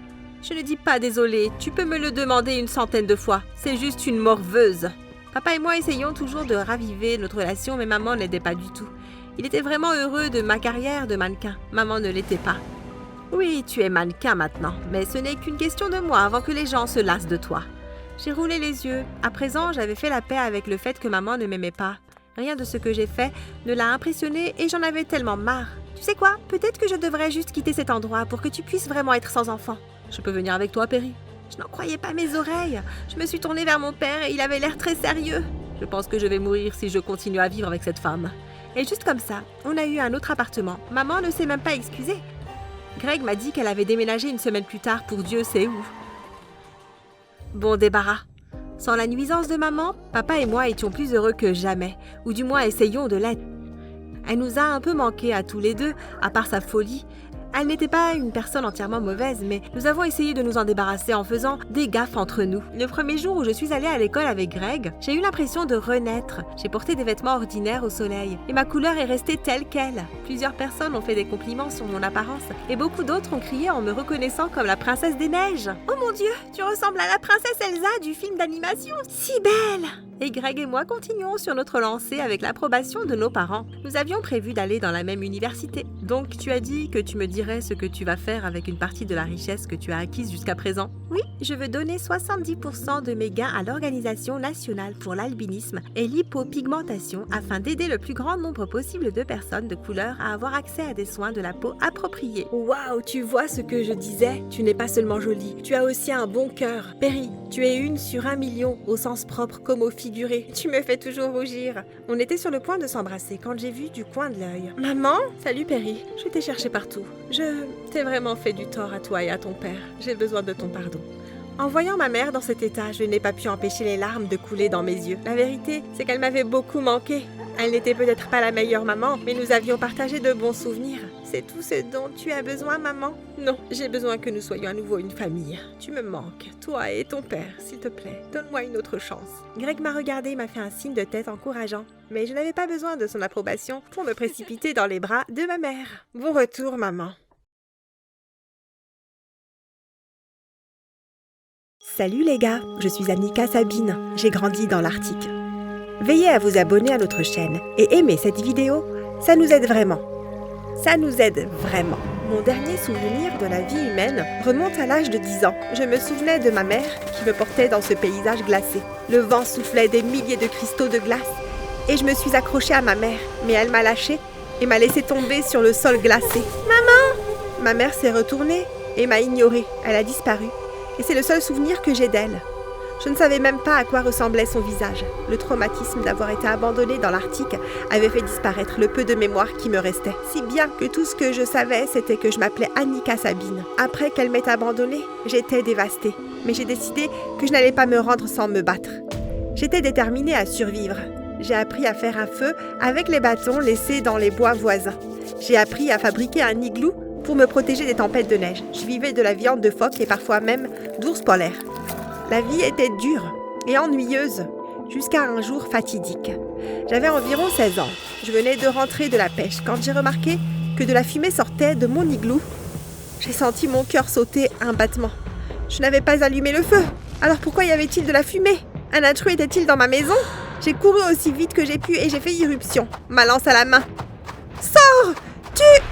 Je ne dis pas désolé, tu peux me le demander une centaine de fois. C'est juste une morveuse. Papa et moi essayions toujours de raviver notre relation, mais maman n'aidait pas du tout. Il était vraiment heureux de ma carrière de mannequin. Maman ne l'était pas. Oui, tu es mannequin maintenant, mais ce n'est qu'une question de moi avant que les gens se lassent de toi. J'ai roulé les yeux. À présent, j'avais fait la paix avec le fait que maman ne m'aimait pas. Rien de ce que j'ai fait ne l'a impressionnée et j'en avais tellement marre. Tu sais quoi? Peut-être que je devrais juste quitter cet endroit pour que tu puisses vraiment être sans enfant. Je peux venir avec toi, Perry? Je n'en croyais pas mes oreilles. Je me suis tournée vers mon père et il avait l'air très sérieux. Je pense que je vais mourir si je continue à vivre avec cette femme. Et juste comme ça, on a eu un autre appartement. Maman ne s'est même pas excusée. Greg m'a dit qu'elle avait déménagé une semaine plus tard pour Dieu sait où. Bon débarras. Sans la nuisance de maman, papa et moi étions plus heureux que jamais, ou du moins essayions de l'être. Elle nous a un peu manqué à tous les deux, à part sa folie. Elle n'était pas une personne entièrement mauvaise, mais nous avons essayé de nous en débarrasser en faisant des gaffes entre nous. Le premier jour où je suis allée à l'école avec Greg, j'ai eu l'impression de renaître. J'ai porté des vêtements ordinaires au soleil, et ma couleur est restée telle qu'elle. Plusieurs personnes ont fait des compliments sur mon apparence, et beaucoup d'autres ont crié en me reconnaissant comme la princesse des neiges. « Oh mon Dieu, tu ressembles à la princesse Elsa du film d'animation, si belle !» Et Greg et moi continuons sur notre lancée avec l'approbation de nos parents. Nous avions prévu d'aller dans la même université. Donc tu as dit que tu me dirais ce que tu vas faire avec une partie de la richesse que tu as acquise jusqu'à présent? Oui, je veux donner 70% de mes gains à l'Organisation nationale pour l'albinisme et l'hypopigmentation afin d'aider le plus grand nombre possible de personnes de couleur à avoir accès à des soins de la peau appropriés. Waouh, tu vois ce que je disais? Tu n'es pas seulement jolie, tu as aussi un bon cœur. Perry, tu es 1 sur 1 million au sens propre comme au figuré. Tu me fais toujours rougir. On était sur le point de s'embrasser quand j'ai vu du coin de l'œil. Maman? Salut Perry, je t'ai cherché partout. Je t'ai vraiment fait du tort à toi et à ton père. J'ai besoin de ton pardon. En voyant ma mère dans cet état, je n'ai pas pu empêcher les larmes de couler dans mes yeux. La vérité, c'est qu'elle m'avait beaucoup manqué. Elle n'était peut-être pas la meilleure maman, mais nous avions partagé de bons souvenirs. C'est tout ce dont tu as besoin, maman? Non, j'ai besoin que nous soyons à nouveau une famille. Tu me manques, toi et ton père, s'il te plaît. Donne-moi une autre chance. Greg m'a regardé et m'a fait un signe de tête encourageant. Mais je n'avais pas besoin de son approbation pour me précipiter dans les bras de ma mère. Bon retour, maman. Salut les gars, je suis Annika Sabine. J'ai grandi dans l'Arctique. Veillez à vous abonner à notre chaîne et aimer cette vidéo, ça nous aide vraiment. Ça nous aide vraiment. Mon dernier souvenir de la vie humaine remonte à l'âge de 10 ans. Je me souvenais de ma mère qui me portait dans ce paysage glacé. Le vent soufflait des milliers de cristaux de glace et je me suis accrochée à ma mère, mais elle m'a lâchée et m'a laissée tomber sur le sol glacé. Maman! Ma mère s'est retournée et m'a ignorée. Elle a disparu et c'est le seul souvenir que j'ai d'elle. Je ne savais même pas à quoi ressemblait son visage. Le traumatisme d'avoir été abandonnée dans l'Arctique avait fait disparaître le peu de mémoire qui me restait. Si bien que tout ce que je savais, c'était que je m'appelais Annika Sabine. Après qu'elle m'ait abandonnée, j'étais dévastée. Mais j'ai décidé que je n'allais pas me rendre sans me battre. J'étais déterminée à survivre. J'ai appris à faire un feu avec les bâtons laissés dans les bois voisins. J'ai appris à fabriquer un igloo pour me protéger des tempêtes de neige. Je vivais de la viande de phoque et parfois même d'ours polaires. La vie était dure et ennuyeuse, jusqu'à un jour fatidique. J'avais environ 16 ans. Je venais de rentrer de la pêche quand j'ai remarqué que de la fumée sortait de mon igloo. J'ai senti mon cœur sauter un battement. Je n'avais pas allumé le feu. Alors pourquoi y avait-il de la fumée? Un intrus était-il dans ma maison? J'ai couru aussi vite que j'ai pu et j'ai fait irruption, ma lance à la main. Sors! Tu...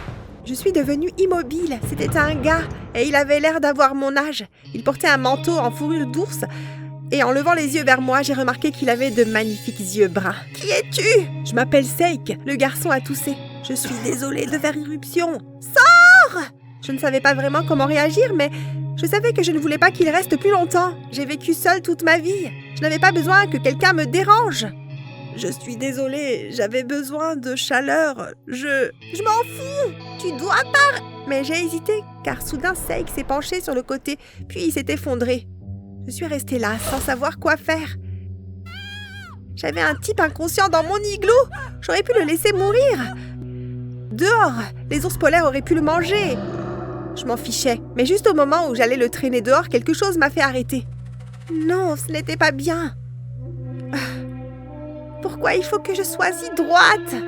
Je suis devenue immobile. C'était un gars et il avait l'air d'avoir mon âge. Il portait un manteau en fourrure d'ours et en levant les yeux vers moi, j'ai remarqué qu'il avait de magnifiques yeux bruns. Qui es-tu? Je m'appelle Seik. Le garçon a toussé. Je suis désolée de faire irruption. Sors! Je ne savais pas vraiment comment réagir, mais je savais que je ne voulais pas qu'il reste plus longtemps. J'ai vécu seule toute ma vie. Je n'avais pas besoin que quelqu'un me dérange. Je suis désolée, j'avais besoin de chaleur. Je m'en fous. Tu dois pas... Mais j'ai hésité, car soudain Seik s'est penché sur le côté, puis il s'est effondré. Je suis restée là, sans savoir quoi faire. J'avais un type inconscient dans mon igloo. J'aurais pu le laisser mourir. Dehors, les ours polaires auraient pu le manger. Je m'en fichais, mais juste au moment où j'allais le traîner dehors, quelque chose m'a fait arrêter. Non, ce n'était pas bien. Pourquoi il faut que je sois si droite?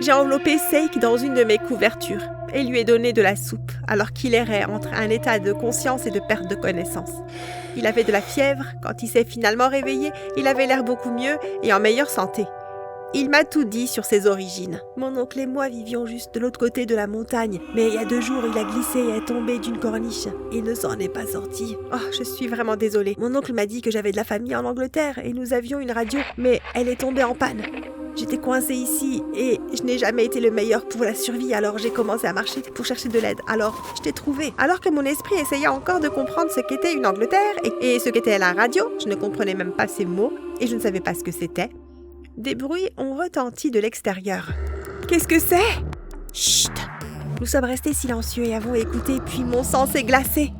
J'ai enveloppé Seik dans une de mes couvertures et lui ai donné de la soupe, alors qu'il errait entre un état de conscience et de perte de connaissance. Il avait de la fièvre. Quand il s'est finalement réveillé, il avait l'air beaucoup mieux et en meilleure santé. Il m'a tout dit sur ses origines. Mon oncle et moi vivions juste de l'autre côté de la montagne, mais il y a 2 jours, il a glissé et est tombé d'une corniche. Il ne s'en est pas sorti. Oh, je suis vraiment désolée. Mon oncle m'a dit que j'avais de la famille en Angleterre et nous avions une radio, mais elle est tombée en panne. J'étais coincée ici et je n'ai jamais été le meilleur pour la survie, alors j'ai commencé à marcher pour chercher de l'aide. Alors, je t'ai trouvé. Alors que mon esprit essayait encore de comprendre ce qu'était une Angleterre et ce qu'était la radio, je ne comprenais même pas ces mots et je ne savais pas ce que c'était. Des bruits ont retenti de l'extérieur. Qu'est-ce que c'est? Chut! Nous sommes restés silencieux et avons écouté, puis mon sang s'est glacé.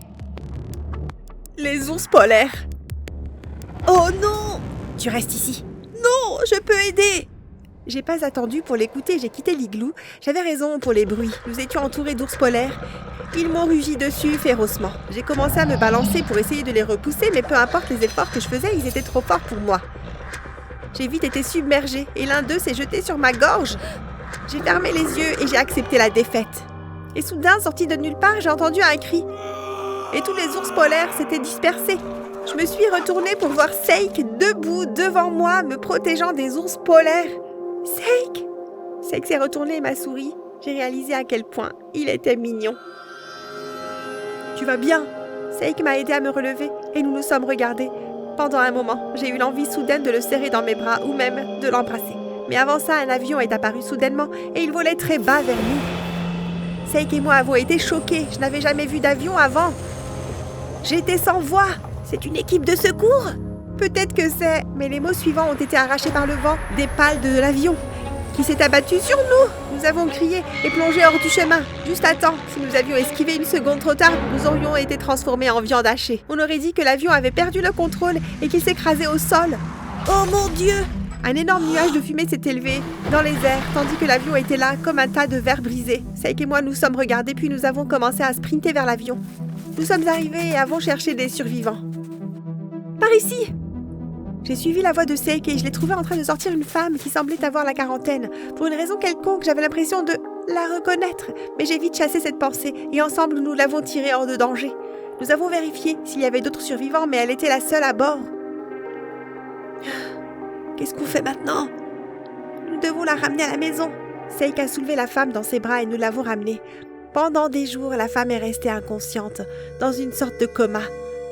Les ours polaires. Oh non! Tu restes ici. Non, je peux aider! J'ai pas attendu pour l'écouter, j'ai quitté l'igloo. J'avais raison pour les bruits. Nous étions entourés d'ours polaires. Ils m'ont rugi dessus férocement. J'ai commencé à me balancer pour essayer de les repousser, mais peu importe les efforts que je faisais, ils étaient trop forts pour moi. J'ai vite été submergée et l'un d'eux s'est jeté sur ma gorge. J'ai fermé les yeux et j'ai accepté la défaite. Et soudain, sorti de nulle part, j'ai entendu un cri. Et tous les ours polaires s'étaient dispersés. Je me suis retournée pour voir Seik debout devant moi, me protégeant des ours polaires. Seik! Seik s'est retourné et m'a souri. J'ai réalisé à quel point il était mignon. Tu vas bien? Seik m'a aidé à me relever et nous nous sommes regardés. Pendant un moment, j'ai eu l'envie soudaine de le serrer dans mes bras ou même de l'embrasser. Mais avant ça, un avion est apparu soudainement et il volait très bas vers nous. Seik et moi avons été choqués. Je n'avais jamais vu d'avion avant. J'étais sans voix. C'est une équipe de secours? Peut-être que c'est... Mais les mots suivants ont été arrachés par le vent des pales de l'avion qui s'est abattu sur nous. Nous avons crié et plongé hors du chemin. Juste à temps. Si nous avions esquivé une seconde trop tard, nous aurions été transformés en viande hachée. On aurait dit que l'avion avait perdu le contrôle et qu'il s'écrasait au sol. Oh mon Dieu! Un énorme nuage de fumée s'est élevé dans les airs, tandis que l'avion était là comme un tas de verres brisés. Seik et moi nous sommes regardés, puis nous avons commencé à sprinter vers l'avion. Nous sommes arrivés et avons cherché des survivants. Par ici! J'ai suivi la voix de Seik et je l'ai trouvé en train de sortir une femme qui semblait avoir la quarantaine. Pour une raison quelconque, j'avais l'impression de la reconnaître, mais j'ai vite chassé cette pensée et ensemble nous l'avons tirée hors de danger. Nous avons vérifié s'il y avait d'autres survivants, mais elle était la seule à bord. Qu'est-ce qu'on fait maintenant? Nous devons la ramener à la maison. Seik a soulevé la femme dans ses bras et nous l'avons ramenée. Pendant des jours, la femme est restée inconsciente, dans une sorte de coma.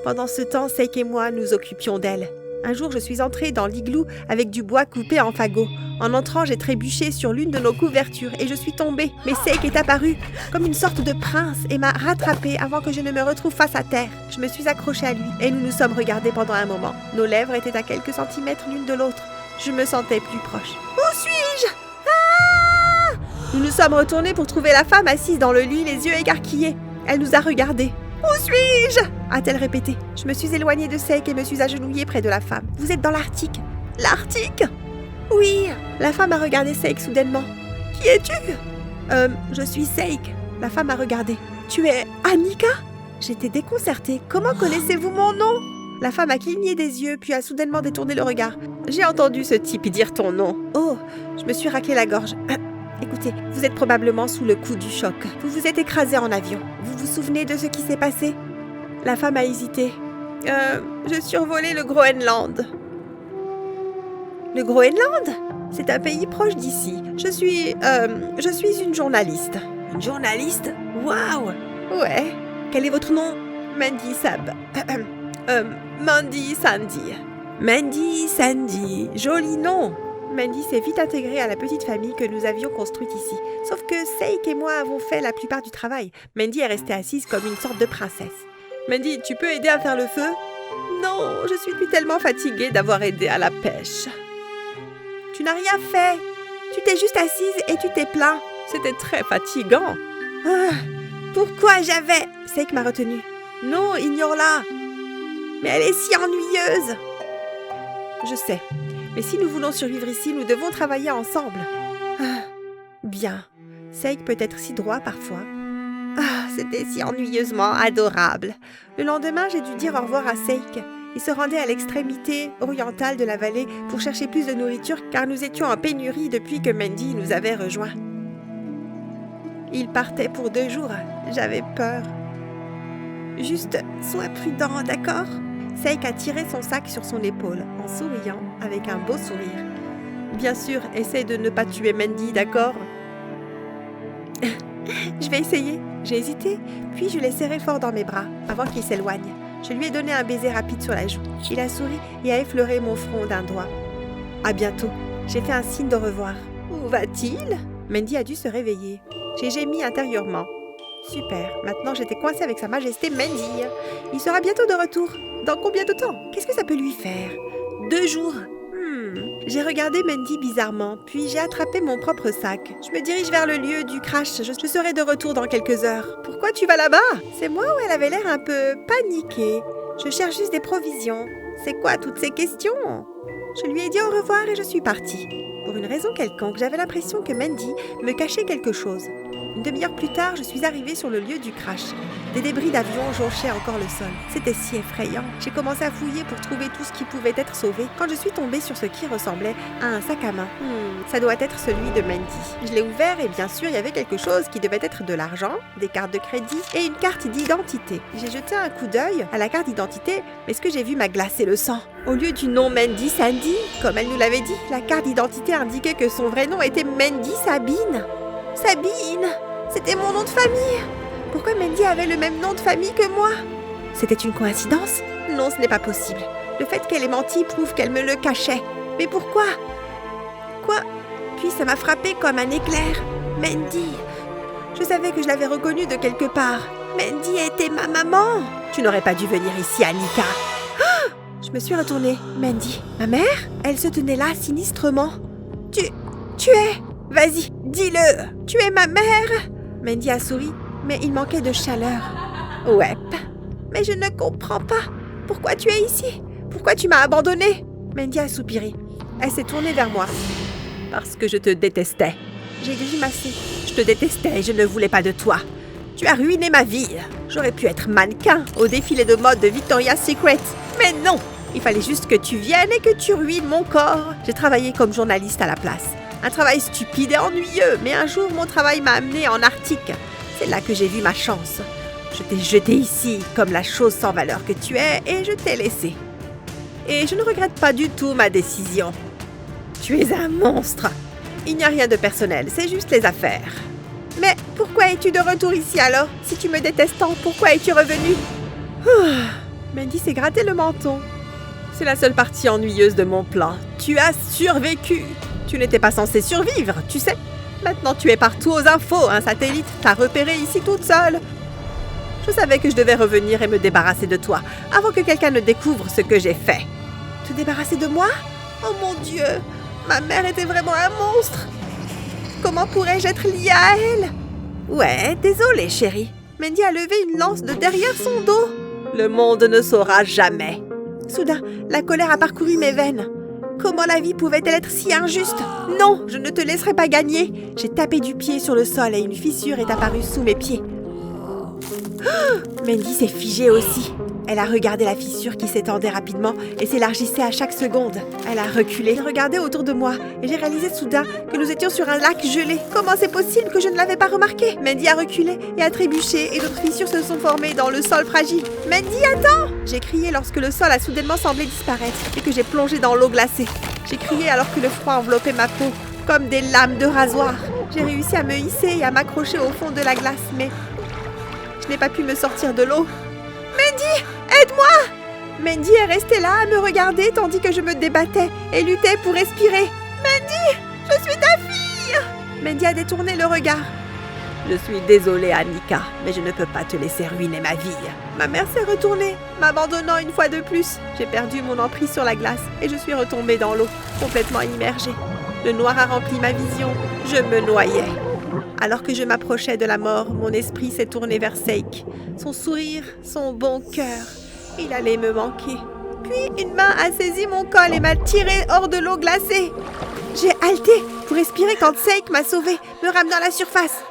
Pendant ce temps, Seik et moi nous occupions d'elle. Un jour, je suis entrée dans l'igloo avec du bois coupé en fagots. En entrant, j'ai trébuché sur l'une de nos couvertures et je suis tombée. Mais Seik est apparu comme une sorte de prince et m'a rattrapée avant que je ne me retrouve face à terre. Je me suis accrochée à lui et nous nous sommes regardés pendant un moment. Nos lèvres étaient à quelques centimètres l'une de l'autre. Je me sentais plus proche. Où suis-je? Ah! Nous nous sommes retournés pour trouver la femme assise dans le lit, les yeux écarquillés. Elle nous a regardés. Où suis-je? A-t-elle répété. Je me suis éloignée de Seik et me suis agenouillée près de la femme. Vous êtes dans l'Arctique? L'Arctique? Oui. La femme a regardé Seik soudainement. Qui es-tu? Je suis Seik. La femme a regardé. Tu es Annika? J'étais déconcertée. Comment connaissez-vous mon nom? La femme a cligné des yeux puis a soudainement détourné le regard. J'ai entendu ce type dire ton nom. Oh, je me suis raclé la gorge. Écoutez, vous êtes probablement sous le coup du choc. Vous vous êtes écrasé en avion. Vous vous souvenez de ce qui s'est passé? La femme a hésité. Je survolais le Groenland. Le Groenland? C'est un pays proche d'ici. Je suis une journaliste. Une journaliste? Waouh! Ouais. Quel est votre nom? Mandy Sab. Mandy Sandy. Mandy Sandy. Joli nom. Mandy s'est vite intégrée à la petite famille que nous avions construite ici. Sauf que Seik et moi avons fait la plupart du travail. Mandy est restée assise comme une sorte de princesse. Mandy, tu peux aider à faire le feu? Non, je suis tellement fatiguée d'avoir aidé à la pêche. Tu n'as rien fait. Tu t'es juste assise et tu t'es plaint. C'était très fatigant. Ah, pourquoi j'avais... Seik m'a retenue. Non, ignore-la. Mais elle est si ennuyeuse. Je sais. Mais si nous voulons survivre ici, nous devons travailler ensemble. Ah, bien. Seik peut être si droit parfois. Ah, c'était si ennuyeusement adorable. Le lendemain, j'ai dû dire au revoir à Seik. Il se rendait à l'extrémité orientale de la vallée pour chercher plus de nourriture car nous étions en pénurie depuis que Mandy nous avait rejoints. Il partait pour 2 jours. J'avais peur. Juste, sois prudent, d'accord? Seik a tiré son sac sur son épaule en souriant avec un beau sourire. Bien sûr, essaie de ne pas tuer Mandy, d'accord? Je vais essayer. J'ai hésité, puis je l'ai serré fort dans mes bras avant qu'il s'éloigne. Je lui ai donné un baiser rapide sur la joue. Il a souri et a effleuré mon front d'un doigt. À bientôt. J'ai fait un signe de revoir. Où va-t-il? Mandy a dû se réveiller. J'ai gémi intérieurement. Super. Maintenant, j'étais coincée avec Sa Majesté Mandy. Il sera bientôt de retour. Dans combien de temps? Qu'est-ce que ça peut lui faire? 2 jours. J'ai regardé Mandy bizarrement, puis j'ai attrapé mon propre sac. Je me dirige vers le lieu du crash. Je serai de retour dans quelques heures. Pourquoi tu vas là-bas? C'est moi ou elle avait l'air un peu paniquée? Je cherche juste des provisions. C'est quoi toutes ces questions? Je lui ai dit au revoir et je suis partie. Pour une raison quelconque, j'avais l'impression que Mandy me cachait quelque chose. Une demi-heure plus tard, je suis arrivée sur le lieu du crash. Des débris d'avion jonchaient encore le sol. C'était si effrayant. J'ai commencé à fouiller pour trouver tout ce qui pouvait être sauvé quand je suis tombée sur ce qui ressemblait à un sac à main. Ça doit être celui de Mandy. Je l'ai ouvert et bien sûr, il y avait quelque chose qui devait être de l'argent, des cartes de crédit et une carte d'identité. J'ai jeté un coup d'œil à la carte d'identité, mais ce que j'ai vu m'a glacé le sang. Au lieu du nom Mandy Sandy, comme elle nous l'avait dit, la carte d'identité indiquait que son vrai nom était Mandy Sabine. Sabine! C'était mon nom de famille! Pourquoi Mandy avait le même nom de famille que moi? C'était une coïncidence? Non, ce n'est pas possible. Le fait qu'elle ait menti prouve qu'elle me le cachait. Mais pourquoi? Quoi? Puis ça m'a frappé comme un éclair. Mandy! Je savais que je l'avais reconnue de quelque part. Mandy était ma maman! Tu n'aurais pas dû venir ici, Annika. Ah! Je me suis retournée. Mandy, ma mère? Elle se tenait là, sinistrement. Tu es... Vas-y, dis-le! Tu es ma mère! Mandy a souri, mais il manquait de chaleur. Ouais. Mais je ne comprends pas. Pourquoi tu es ici? Pourquoi tu m'as abandonnée? Mandy a soupiré. Elle s'est tournée vers moi. Parce que je te détestais. J'ai grimacé. Je te détestais et je ne voulais pas de toi. Tu as ruiné ma vie. J'aurais pu être mannequin au défilé de mode de Victoria's Secret. Mais non! Il fallait juste que tu viennes et que tu ruines mon corps. J'ai travaillé comme journaliste à la place. Un travail stupide et ennuyeux, mais un jour, mon travail m'a amené en Arctique. C'est là que j'ai vu ma chance. Je t'ai jeté ici, comme la chose sans valeur que tu es, et je t'ai laissé. Et je ne regrette pas du tout ma décision. Tu es un monstre. Il n'y a rien de personnel, c'est juste les affaires. Mais pourquoi es-tu de retour ici alors? Si tu me détestes tant, pourquoi es-tu revenu? Mandy s'est gratté le menton. C'est la seule partie ennuyeuse de mon plan. Tu as survécu. Tu n'étais pas censé survivre, tu sais. Maintenant, tu es partout aux infos. Un satellite t'a repéré ici toute seule. Je savais que je devais revenir et me débarrasser de toi avant que quelqu'un ne découvre ce que j'ai fait. Te débarrasser de moi? Oh mon Dieu! Ma mère était vraiment un monstre. Comment pourrais-je être liée à elle? Ouais, désolée, chérie. Mandy a levé une lance de derrière son dos. Le monde ne saura jamais. Soudain, la colère a parcouru mes veines. Comment la vie pouvait-elle être si injuste? Non, je ne te laisserai pas gagner. J'ai tapé du pied sur le sol et une fissure est apparue sous mes pieds. Mandy s'est figée aussi. Elle a regardé la fissure qui s'étendait rapidement et s'élargissait à chaque seconde. Elle a reculé, regardé autour de moi et j'ai réalisé soudain que nous étions sur un lac gelé. Comment c'est possible que je ne l'avais pas remarqué? Mandy a reculé et a trébuché et d'autres fissures se sont formées dans le sol fragile. Mandy, attends! J'ai crié lorsque le sol a soudainement semblé disparaître et que j'ai plongé dans l'eau glacée. J'ai crié alors que le froid enveloppait ma peau, comme des lames de rasoir. J'ai réussi à me hisser et à m'accrocher au fond de la glace, mais je n'ai pas pu me sortir de l'eau. Mandy, aide-moi! Mandy est restée là à me regarder tandis que je me débattais et luttais pour respirer. Mandy, je suis ta fille! Mandy a détourné le regard. Je suis désolée, Annika, mais je ne peux pas te laisser ruiner ma vie. Ma mère s'est retournée, m'abandonnant une fois de plus. J'ai perdu mon emprise sur la glace et je suis retombée dans l'eau, complètement immergée. Le noir a rempli ma vision. Je me noyais. Alors que je m'approchais de la mort, mon esprit s'est tourné vers Seik. Son sourire, son bon cœur. Il allait me manquer. Puis une main a saisi mon col et m'a tiré hors de l'eau glacée. J'ai halté pour respirer quand Seik m'a sauvée, me ramenant à la surface.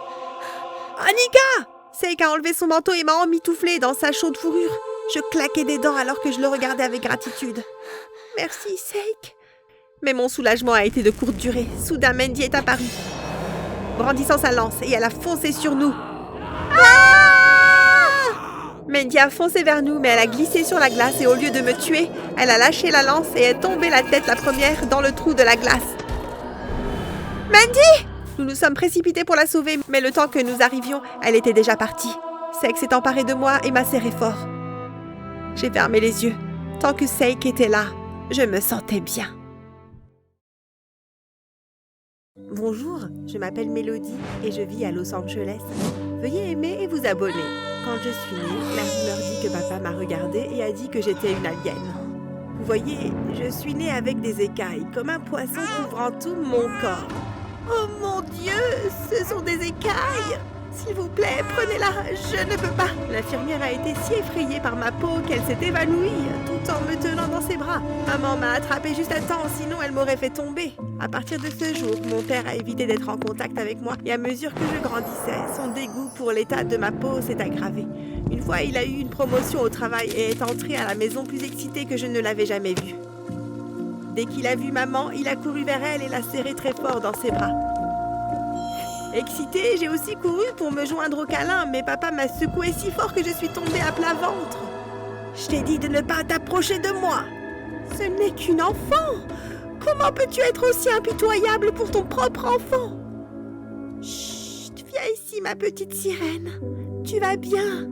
Annika! Seik a enlevé son manteau et m'a emmitouflée dans sa chaude fourrure. Je claquais des dents alors que je le regardais avec gratitude. Merci, Seik. Mais mon soulagement a été de courte durée. Soudain, Mandy est apparue, brandissant sa lance, et elle a foncé sur nous. Mandy a foncé vers nous, mais elle a glissé sur la glace et au lieu de me tuer, elle a lâché la lance et est tombée la tête la première dans le trou de la glace. Mandy! Nous nous sommes précipités pour la sauver, mais le temps que nous arrivions, elle était déjà partie. Seik s'est emparé de moi et m'a serré fort. J'ai fermé les yeux. Tant que Seik était là, je me sentais bien. Bonjour, je m'appelle Mélodie et je vis à Los Angeles. Veuillez aimer et vous abonner. Quand je suis née, mère leur dit que papa m'a regardée et a dit que j'étais une alien. Vous voyez, je suis née avec des écailles, comme un poisson couvrant tout mon corps. Oh mon Dieu, ce sont des écailles! S'il vous plaît, prenez-la, je ne peux pas. L'infirmière a été si effrayée par ma peau qu'elle s'est évanouie, tout en me tenant dans ses bras. Maman m'a attrapée juste à temps, sinon elle m'aurait fait tomber. À partir de ce jour, mon père a évité d'être en contact avec moi et à mesure que je grandissais, son dégoût pour l'état de ma peau s'est aggravé. Une fois, il a eu une promotion au travail et est entré à la maison plus excité que je ne l'avais jamais vu. Dès qu'il a vu maman, il a couru vers elle et l'a serrée très fort dans ses bras. Excitée, j'ai aussi couru pour me joindre au câlin, mais papa m'a secoué si fort que je suis tombée à plat ventre. Je t'ai dit de ne pas t'approcher de moi. Ce n'est qu'une enfant. Comment peux-tu être aussi impitoyable pour ton propre enfant? Chut, viens ici, ma petite sirène. Tu vas bien?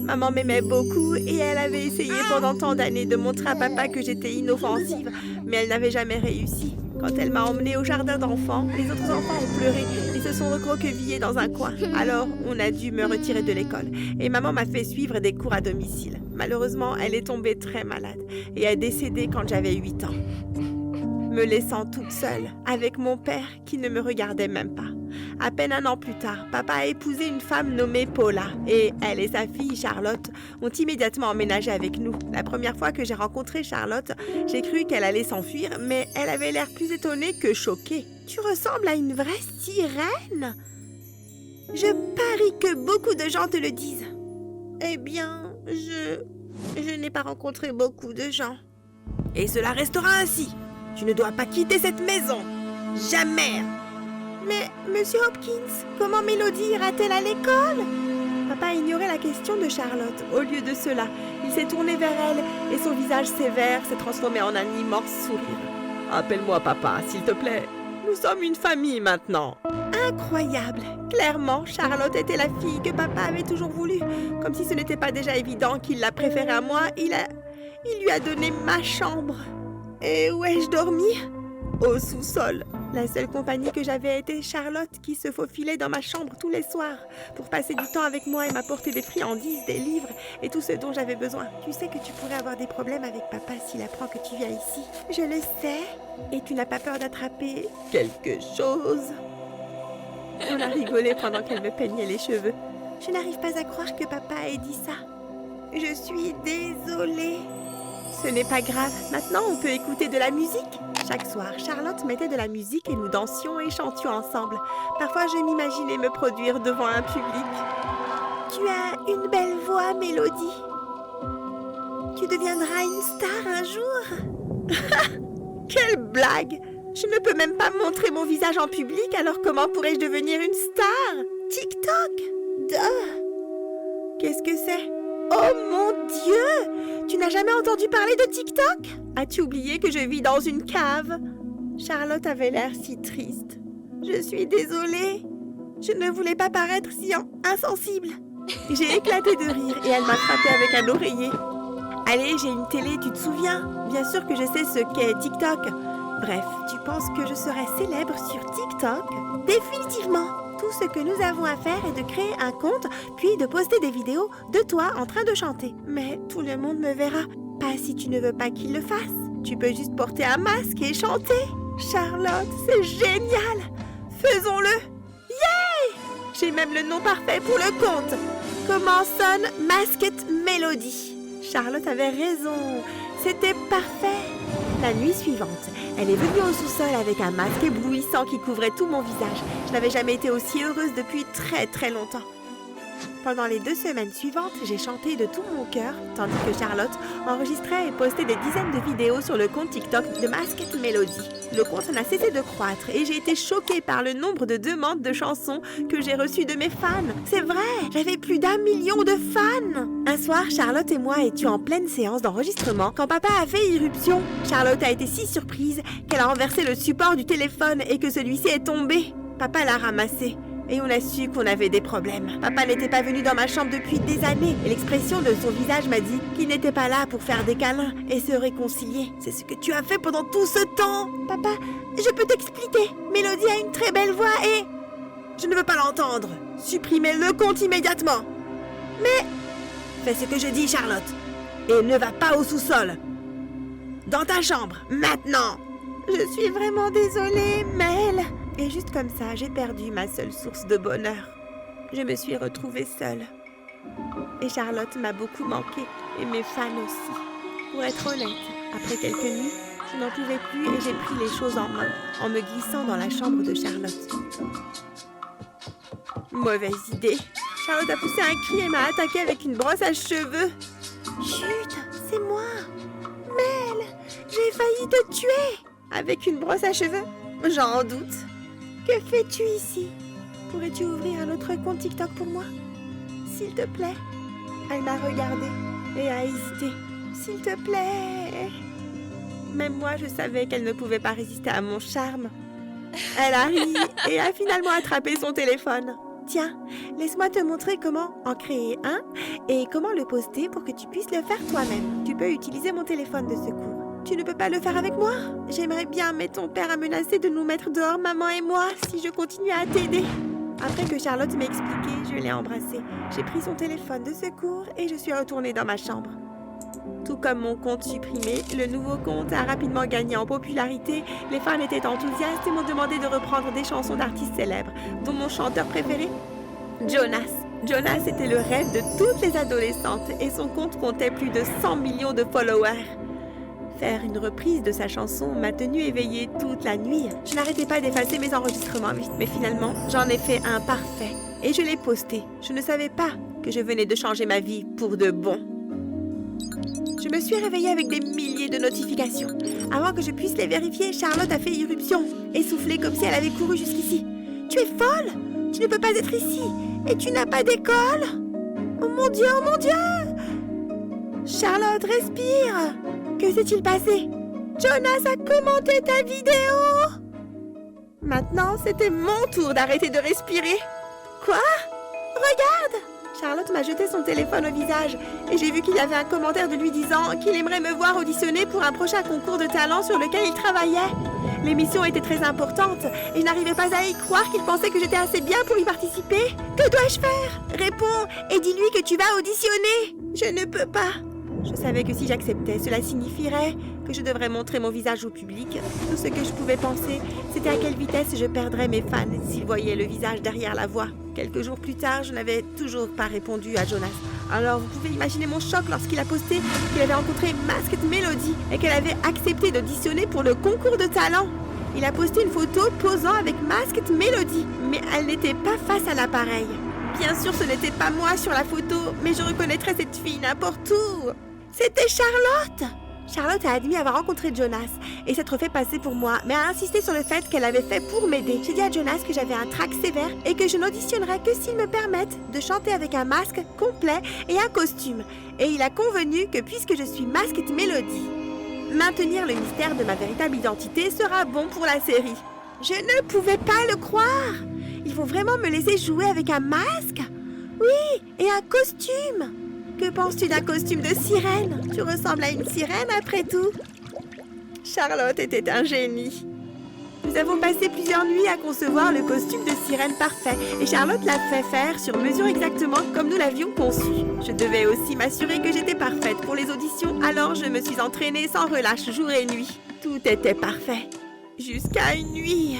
Maman m'aimait beaucoup et elle avait essayé pendant tant d'années de montrer à papa que j'étais inoffensive, mais elle n'avait jamais réussi. Quand elle m'a emmenée au jardin d'enfants, les autres enfants ont pleuré et se sont recroquevillés dans un coin. Alors, on a dû me retirer de l'école et maman m'a fait suivre des cours à domicile. Malheureusement, elle est tombée très malade et a décédé quand j'avais 8 ans, me laissant toute seule avec mon père qui ne me regardait même pas. À peine un an plus tard, papa a épousé une femme nommée Paula et elle et sa fille Charlotte ont immédiatement emménagé avec nous. La première fois que j'ai rencontré Charlotte, j'ai cru qu'elle allait s'enfuir, mais elle avait l'air plus étonnée que choquée. Tu ressembles à une vraie sirène? Je parie que beaucoup de gens te le disent. Eh bien, je n'ai pas rencontré beaucoup de gens. Et cela restera ainsi. Tu ne dois pas quitter cette maison. Jamais. Mais, Monsieur Hopkins, comment Mélodie ira-t-elle à l'école? Papa ignorait la question de Charlotte. Au lieu de cela, il s'est tourné vers elle et son visage sévère s'est transformé en un immense sourire. Appelle-moi papa, s'il te plaît. Nous sommes une famille maintenant. Incroyable! Clairement, Charlotte était la fille que papa avait toujours voulu. Comme si ce n'était pas déjà évident qu'il la préférait à moi, il lui a donné ma chambre. Et où ai-je dormi? Au sous-sol. La seule compagnie que j'avais était Charlotte qui se faufilait dans ma chambre tous les soirs pour passer du temps avec moi et m'apporter des friandises, des livres et tout ce dont j'avais besoin. Tu sais que tu pourrais avoir des problèmes avec papa s'il apprend que tu viens ici. Je le sais. Et tu n'as pas peur d'attraper quelque chose? On a rigolé pendant qu'elle me peignait les cheveux. Je n'arrive pas à croire que papa ait dit ça. Je suis désolée. Ce n'est pas grave. Maintenant, on peut écouter de la musique. Chaque soir, Charlotte mettait de la musique et nous dansions et chantions ensemble. Parfois, je m'imaginais me produire devant un public. Tu as une belle voix, Mélodie. Tu deviendras une star un jour. Quelle blague! Je ne peux même pas montrer mon visage en public, alors comment pourrais-je devenir une star? TikTok! Duh! Qu'est-ce que c'est? Oh mon Dieu! Tu n'as jamais entendu parler de TikTok? As-tu oublié que je vis dans une cave? Charlotte avait l'air si triste. Je suis désolée. Je ne voulais pas paraître si insensible. J'ai éclaté de rire et elle m'a frappé avec un oreiller. Allez, j'ai une télé, tu te souviens? Bien sûr que je sais ce qu'est TikTok. Bref, tu penses que je serai célèbre sur TikTok? Définitivement! Tout ce que nous avons à faire est de créer un compte, puis de poster des vidéos de toi en train de chanter. Mais tout le monde me verra. Pas si tu ne veux pas qu'il le fasse. Tu peux juste porter un masque et chanter. Charlotte, c'est génial! Faisons-le! Yeah! J'ai même le nom parfait pour le compte. Comment sonne Masked Melody? Charlotte avait raison. C'était parfait. La nuit suivante, elle est venue au sous-sol avec un masque éblouissant qui couvrait tout mon visage. Je n'avais jamais été aussi heureuse depuis très très longtemps. Pendant les 2 semaines suivantes, j'ai chanté de tout mon cœur, tandis que Charlotte enregistrait et postait des dizaines de vidéos sur le compte TikTok de Masked Melody. Le compte n'a cessé de croître et j'ai été choquée par le nombre de demandes de chansons que j'ai reçues de mes fans. C'est vrai, j'avais plus d'1 million de fans. Un soir, Charlotte et moi étions en pleine séance d'enregistrement quand papa a fait irruption. Charlotte a été si surprise qu'elle a renversé le support du téléphone et que celui-ci est tombé. Papa l'a ramassé. Et on a su qu'on avait des problèmes. Papa n'était pas venu dans ma chambre depuis des années et l'expression de son visage m'a dit qu'il n'était pas là pour faire des câlins et se réconcilier. C'est ce que tu as fait pendant tout ce temps. Papa, je peux t'expliquer. Mélodie a une très belle voix et... Je ne veux pas l'entendre. Supprimez le compte immédiatement. Mais... Fais ce que je dis, Charlotte. Et ne va pas au sous-sol. Dans ta chambre, maintenant. Je suis vraiment désolée, Mel. Et juste comme ça, j'ai perdu ma seule source de bonheur. Je me suis retrouvée seule. Et Charlotte m'a beaucoup manqué, et mes fans aussi. Pour être honnête, après quelques nuits, je n'en pouvais plus et j'ai pris les choses en main, en me glissant dans la chambre de Charlotte. Mauvaise idée. Charlotte a poussé un cri et m'a attaqué avec une brosse à cheveux. Chut, c'est moi. Mel, j'ai failli te tuer. Avec une brosse à cheveux? J'en doute. Que fais-tu ici? Pourrais-tu ouvrir un autre compte TikTok pour moi? S'il te plaît. Elle m'a regardée et a hésité. S'il te plaît. Même moi, je savais qu'elle ne pouvait pas résister à mon charme. Elle a ri et a finalement attrapé son téléphone. Tiens, laisse-moi te montrer comment en créer un et comment le poster pour que tu puisses le faire toi-même. Tu peux utiliser mon téléphone de secours. Tu ne peux pas le faire avec moi? J'aimerais bien, mais ton père a menacé de nous mettre dehors, maman et moi, si je continue à t'aider. Après que Charlotte m'ait expliqué, je l'ai embrassée. J'ai pris son téléphone de secours et je suis retournée dans ma chambre. Tout comme mon compte supprimé, le nouveau compte a rapidement gagné en popularité. Les fans étaient enthousiastes et m'ont demandé de reprendre des chansons d'artistes célèbres, dont mon chanteur préféré, Jonas. Jonas était le rêve de toutes les adolescentes et son compte comptait plus de 100 millions de followers. Faire une reprise de sa chanson m'a tenue éveillée toute la nuit. Je n'arrêtais pas d'effacer mes enregistrements, mais finalement, j'en ai fait un parfait. Et je l'ai posté. Je ne savais pas que je venais de changer ma vie pour de bon. Je me suis réveillée avec des milliers de notifications. Avant que je puisse les vérifier, Charlotte a fait irruption, essoufflée comme si elle avait couru jusqu'ici. Tu es folle? Tu ne peux pas être ici. Et tu n'as pas d'école? Oh mon Dieu, oh mon Dieu! Charlotte, respire! Que s'est-il passé? Jonas a commenté ta vidéo! Maintenant, c'était mon tour d'arrêter de respirer. Quoi? Regarde! Charlotte m'a jeté son téléphone au visage et j'ai vu qu'il y avait un commentaire de lui disant qu'il aimerait me voir auditionner pour un prochain concours de talent sur lequel il travaillait. L'émission était très importante et je n'arrivais pas à y croire qu'il pensait que j'étais assez bien pour y participer. Que dois-je faire? Réponds et dis-lui que tu vas auditionner. Je ne peux pas. Je savais que si j'acceptais, cela signifierait que je devrais montrer mon visage au public. Tout ce que je pouvais penser, c'était à quelle vitesse je perdrais mes fans s'ils voyaient le visage derrière la voix. Quelques jours plus tard, je n'avais toujours pas répondu à Jonas. Alors vous pouvez imaginer mon choc lorsqu'il a posté qu'il avait rencontré Masked Melody et qu'elle avait accepté d'auditionner pour le concours de talent. Il a posté une photo posant avec Masked Melody, mais elle n'était pas face à l'appareil. Bien sûr, ce n'était pas moi sur la photo, mais je reconnaîtrais cette fille n'importe où. C'était Charlotte! Charlotte a admis avoir rencontré Jonas et s'être fait passer pour moi, mais a insisté sur le fait qu'elle avait fait pour m'aider. J'ai dit à Jonas que j'avais un trac sévère et que je n'auditionnerais que s'il me permettent de chanter avec un masque complet et un costume. Et il a convenu que puisque je suis Masked Melody, Maintenir le mystère de ma véritable identité sera bon pour la série. Je ne pouvais pas le croire. Il faut vraiment me laisser jouer avec un masque? Oui, et un costume. Que penses-tu d'un costume de sirène? Tu ressembles à une sirène après tout. Charlotte était un génie. Nous avons passé plusieurs nuits à concevoir le costume de sirène parfait et Charlotte l'a fait faire sur mesure exactement comme nous l'avions conçu. Je devais aussi m'assurer que j'étais parfaite pour les auditions, alors je me suis entraînée sans relâche jour et nuit. Tout était parfait. Jusqu'à une nuit.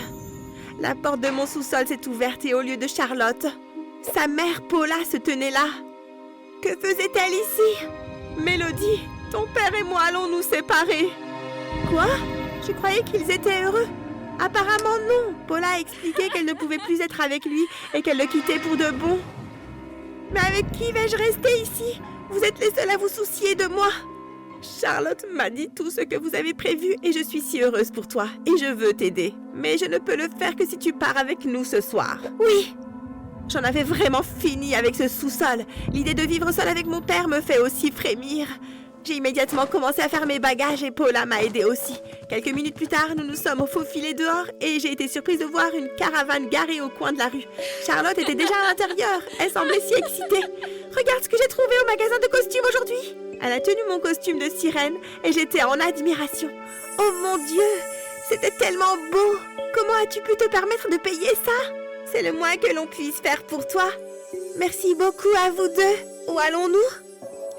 La porte de mon sous-sol s'est ouverte et au lieu de Charlotte, sa mère Paula se tenait là. Que faisait-elle ici? Mélodie, ton père et moi allons nous séparer. Quoi? Je croyais qu'ils étaient heureux. Apparemment non. Paula a expliqué qu'elle ne pouvait plus être avec lui et qu'elle le quittait pour de bon. Mais avec qui vais-je rester ici? Vous êtes les seuls à vous soucier de moi. Charlotte m'a dit tout ce que vous avez prévu et je suis si heureuse pour toi et je veux t'aider. Mais je ne peux le faire que si tu pars avec nous ce soir. Oui. J'en avais vraiment fini avec ce sous-sol. L'idée de vivre seule avec mon père me fait aussi frémir. J'ai immédiatement commencé à faire mes bagages et Paula m'a aidée aussi. Quelques minutes plus tard, nous nous sommes faufilés dehors et j'ai été surprise de voir une caravane garée au coin de la rue. Charlotte était déjà à l'intérieur. Elle semblait si excitée. Regarde ce que j'ai trouvé au magasin de costumes aujourd'hui. Elle a tenu mon costume de sirène et j'étais en admiration. Oh mon Dieu, c'était tellement beau. Comment as-tu pu te permettre de payer ça? C'est le moins que l'on puisse faire pour toi. Merci beaucoup à vous deux. Où allons-nous?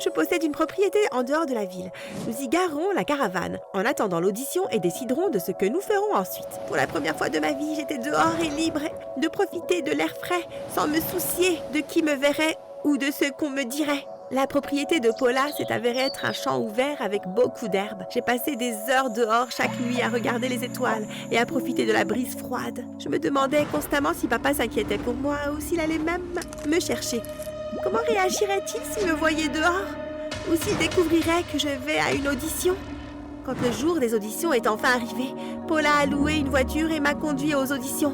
Je possède une propriété en dehors de la ville. Nous y garerons la caravane, en attendant l'audition et déciderons de ce que nous ferons ensuite. Pour la première fois de ma vie, j'étais dehors et libre de profiter de l'air frais, sans me soucier de qui me verrait ou de ce qu'on me dirait. La propriété de Paula s'est avérée être un champ ouvert avec beaucoup d'herbes. J'ai passé des heures dehors chaque nuit à regarder les étoiles et à profiter de la brise froide. Je me demandais constamment si papa s'inquiétait pour moi ou s'il allait même me chercher. Comment réagirait-il s'il me voyait dehors? Ou s'il découvrirait que je vais à une audition? Quand le jour des auditions est enfin arrivé, Paula a loué une voiture et m'a conduit aux auditions.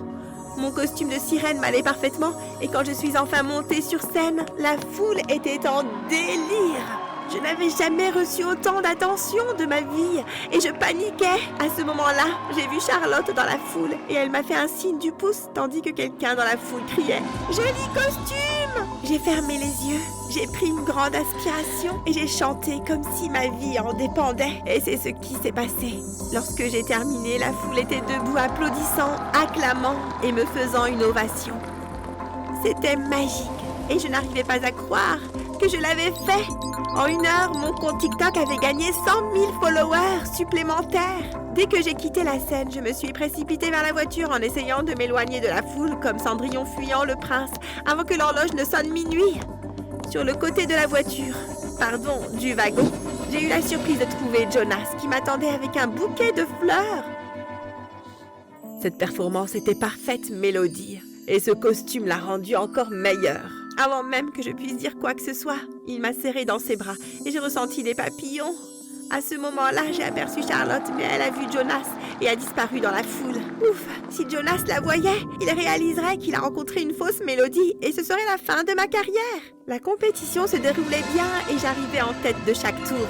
Mon costume de sirène m'allait parfaitement et quand je suis enfin montée sur scène, la foule était en délire. Je n'avais jamais reçu autant d'attention de ma vie et je paniquais. À ce moment-là, j'ai vu Charlotte dans la foule et elle m'a fait un signe du pouce tandis que quelqu'un dans la foule criait « Joli costume !» J'ai fermé les yeux, j'ai pris une grande aspiration et j'ai chanté comme si ma vie en dépendait. Et c'est ce qui s'est passé. Lorsque j'ai terminé, la foule était debout applaudissant, acclamant et me faisant une ovation. C'était magique et je n'arrivais pas à croire que je l'avais fait. En une heure, mon compte TikTok avait gagné 100 000 followers supplémentaires. Dès que j'ai quitté la scène, je me suis précipitée vers la voiture en essayant de m'éloigner de la foule comme Cendrillon fuyant le prince avant que l'horloge ne sonne minuit. Sur le côté de la voiture, du wagon, j'ai eu la surprise de trouver Jonas qui m'attendait avec un bouquet de fleurs. Cette performance était parfaite, Mélodie, et ce costume l'a rendue encore meilleure. Avant même que je puisse dire quoi que ce soit, il m'a serrée dans ses bras et j'ai ressenti des papillons. À ce moment-là, j'ai aperçu Charlotte, mais elle a vu Jonas et a disparu dans la foule. Ouf, si Jonas la voyait, il réaliserait qu'il a rencontré une fausse Mélodie et ce serait la fin de ma carrière. La compétition se déroulait bien et j'arrivais en tête de chaque tour.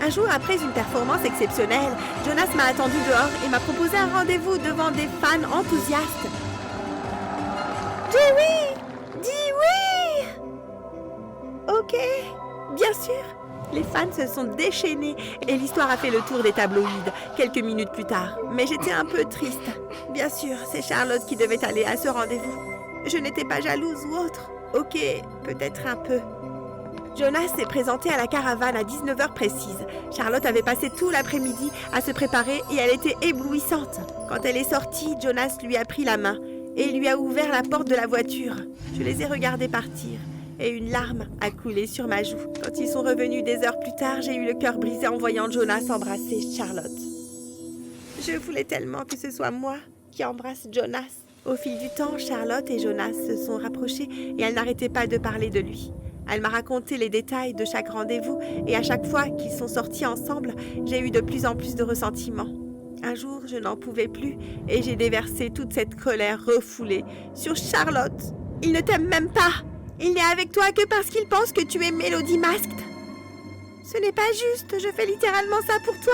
Un jour après une performance exceptionnelle, Jonas m'a attendu dehors et m'a proposé un rendez-vous devant des fans enthousiastes. Dis oui! Dis oui! Ok, bien sûr. Les fans se sont déchaînés et l'histoire a fait le tour des tabloïds quelques minutes plus tard. Mais j'étais un peu triste. Bien sûr, c'est Charlotte qui devait aller à ce rendez-vous. Je n'étais pas jalouse ou autre. Ok, peut-être un peu. Jonas s'est présenté à la caravane à 19h précise. Charlotte avait passé tout l'après-midi à se préparer et elle était éblouissante. Quand elle est sortie, Jonas lui a pris la main et lui a ouvert la porte de la voiture. Je les ai regardés partir. Et une larme a coulé sur ma joue. Quand ils sont revenus des heures plus tard, j'ai eu le cœur brisé en voyant Jonas embrasser Charlotte. Je voulais tellement que ce soit moi qui embrasse Jonas. Au fil du temps, Charlotte et Jonas se sont rapprochés et elle n'arrêtait pas de parler de lui. Elle m'a raconté les détails de chaque rendez-vous et à chaque fois qu'ils sont sortis ensemble, j'ai eu de plus en plus de ressentiment. Un jour, je n'en pouvais plus et j'ai déversé toute cette colère refoulée sur Charlotte. Il ne t'aime même pas. Il n'est avec toi que parce qu'il pense que tu es Mélodie Masked. Ce n'est pas juste, je fais littéralement ça pour toi.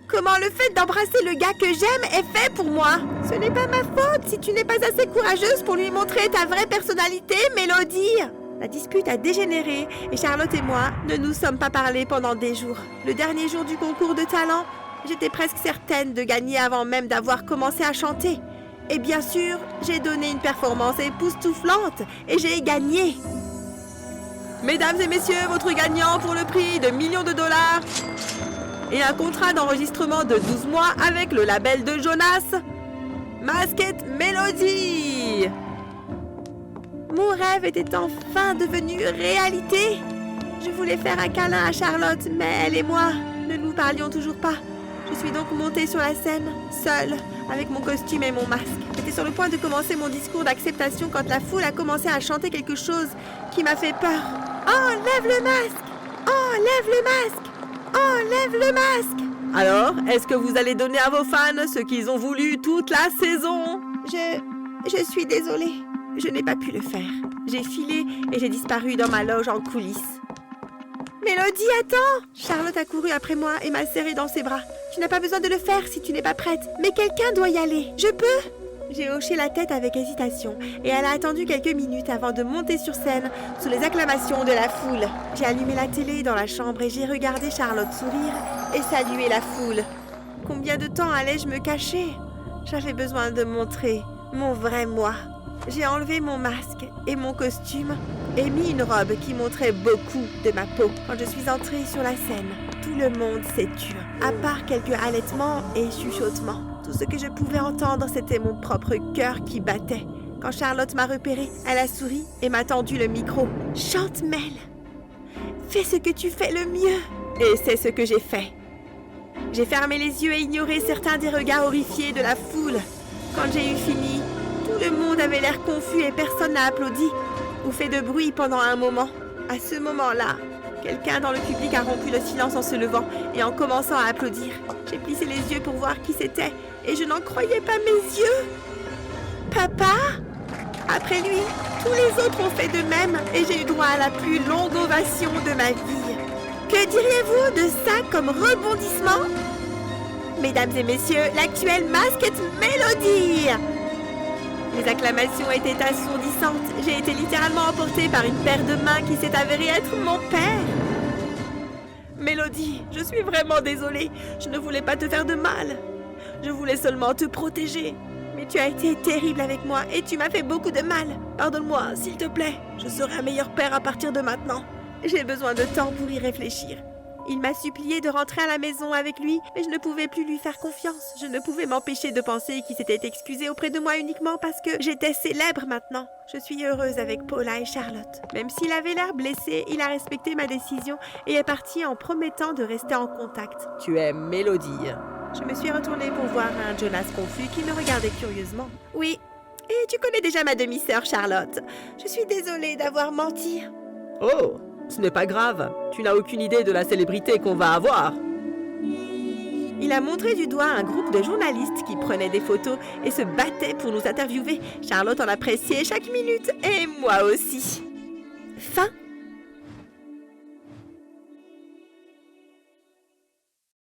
Comment le fait d'embrasser le gars que j'aime est fait pour moi? Ce n'est pas ma faute si tu n'es pas assez courageuse pour lui montrer ta vraie personnalité, Mélodie. La dispute a dégénéré et Charlotte et moi ne nous sommes pas parlé pendant des jours. Le dernier jour du concours de talent, j'étais presque certaine de gagner avant même d'avoir commencé à chanter. Et bien sûr, j'ai donné une performance époustouflante et j'ai gagné. Mesdames et messieurs, votre gagnant pour le prix de millions de dollars et un contrat d'enregistrement de 12 mois avec le label de Jonas, Masked Melody. Mon rêve était enfin devenu réalité. Je voulais faire un câlin à Charlotte, mais elle et moi ne nous parlions toujours pas. Je suis donc montée sur la scène, seule, avec mon costume et mon masque. J'étais sur le point de commencer mon discours d'acceptation quand la foule a commencé à chanter quelque chose qui m'a fait peur. Enlève le masque! Enlève le masque! Enlève le masque! Alors, est-ce que vous allez donner à vos fans ce qu'ils ont voulu toute la saison? Je suis désolée. Je n'ai pas pu le faire. J'ai filé et j'ai disparu dans ma loge en coulisses. Mélodie, attends! Charlotte a couru après moi et m'a serrée dans ses bras. Tu n'as pas besoin de le faire si tu n'es pas prête. Mais quelqu'un doit y aller. Je peux? J'ai hoché la tête avec hésitation et elle a attendu quelques minutes avant de monter sur scène sous les acclamations de la foule. J'ai allumé la télé dans la chambre et j'ai regardé Charlotte sourire et saluer la foule. Combien de temps allais-je me cacher? J'avais besoin de montrer mon vrai moi. J'ai enlevé mon masque et mon costume et mis une robe qui montrait beaucoup de ma peau. Quand je suis entrée sur la scène, tout le monde s'est tu, à part quelques halètements et chuchotements. Tout ce que je pouvais entendre, c'était mon propre cœur qui battait. Quand Charlotte m'a repérée, elle a souri et m'a tendu le micro. « Chante, Mel! Fais ce que tu fais le mieux! » Et c'est ce que j'ai fait. J'ai fermé les yeux et ignoré certains des regards horrifiés de la foule. Quand j'ai eu fini, tout le monde avait l'air confus et personne n'a applaudi ou fait de bruit pendant un moment. À ce moment-là, quelqu'un dans le public a rompu le silence en se levant et en commençant à applaudir. J'ai plissé les yeux pour voir qui c'était et je n'en croyais pas mes yeux. Papa? Après lui, tous les autres ont fait de même et j'ai eu droit à la plus longue ovation de ma vie. Que diriez-vous de ça comme rebondissement? Mesdames et messieurs, l'actuelle Masked Melody! Les acclamations étaient assourdissantes. J'ai été littéralement emportée par une paire de mains qui s'est avérée être mon père. Mélodie, je suis vraiment désolée. Je ne voulais pas te faire de mal. Je voulais seulement te protéger. Mais tu as été terrible avec moi et tu m'as fait beaucoup de mal. Pardonne-moi, s'il te plaît. Je serai un meilleur père à partir de maintenant. J'ai besoin de temps pour y réfléchir. Il m'a supplié de rentrer à la maison avec lui, mais je ne pouvais plus lui faire confiance. Je ne pouvais m'empêcher de penser qu'il s'était excusé auprès de moi uniquement parce que j'étais célèbre maintenant. Je suis heureuse avec Paula et Charlotte. Même s'il avait l'air blessé, il a respecté ma décision et est parti en promettant de rester en contact. Tu es Mélodie. Je me suis retournée pour voir un Jonas confus qui me regardait curieusement. Oui, et tu connais déjà ma demi-sœur Charlotte. Je suis désolée d'avoir menti. Oh, ce n'est pas grave. Tu n'as aucune idée de la célébrité qu'on va avoir. Il a montré du doigt un groupe de journalistes qui prenaient des photos et se battaient pour nous interviewer. Charlotte en appréciait chaque minute et moi aussi. Fin.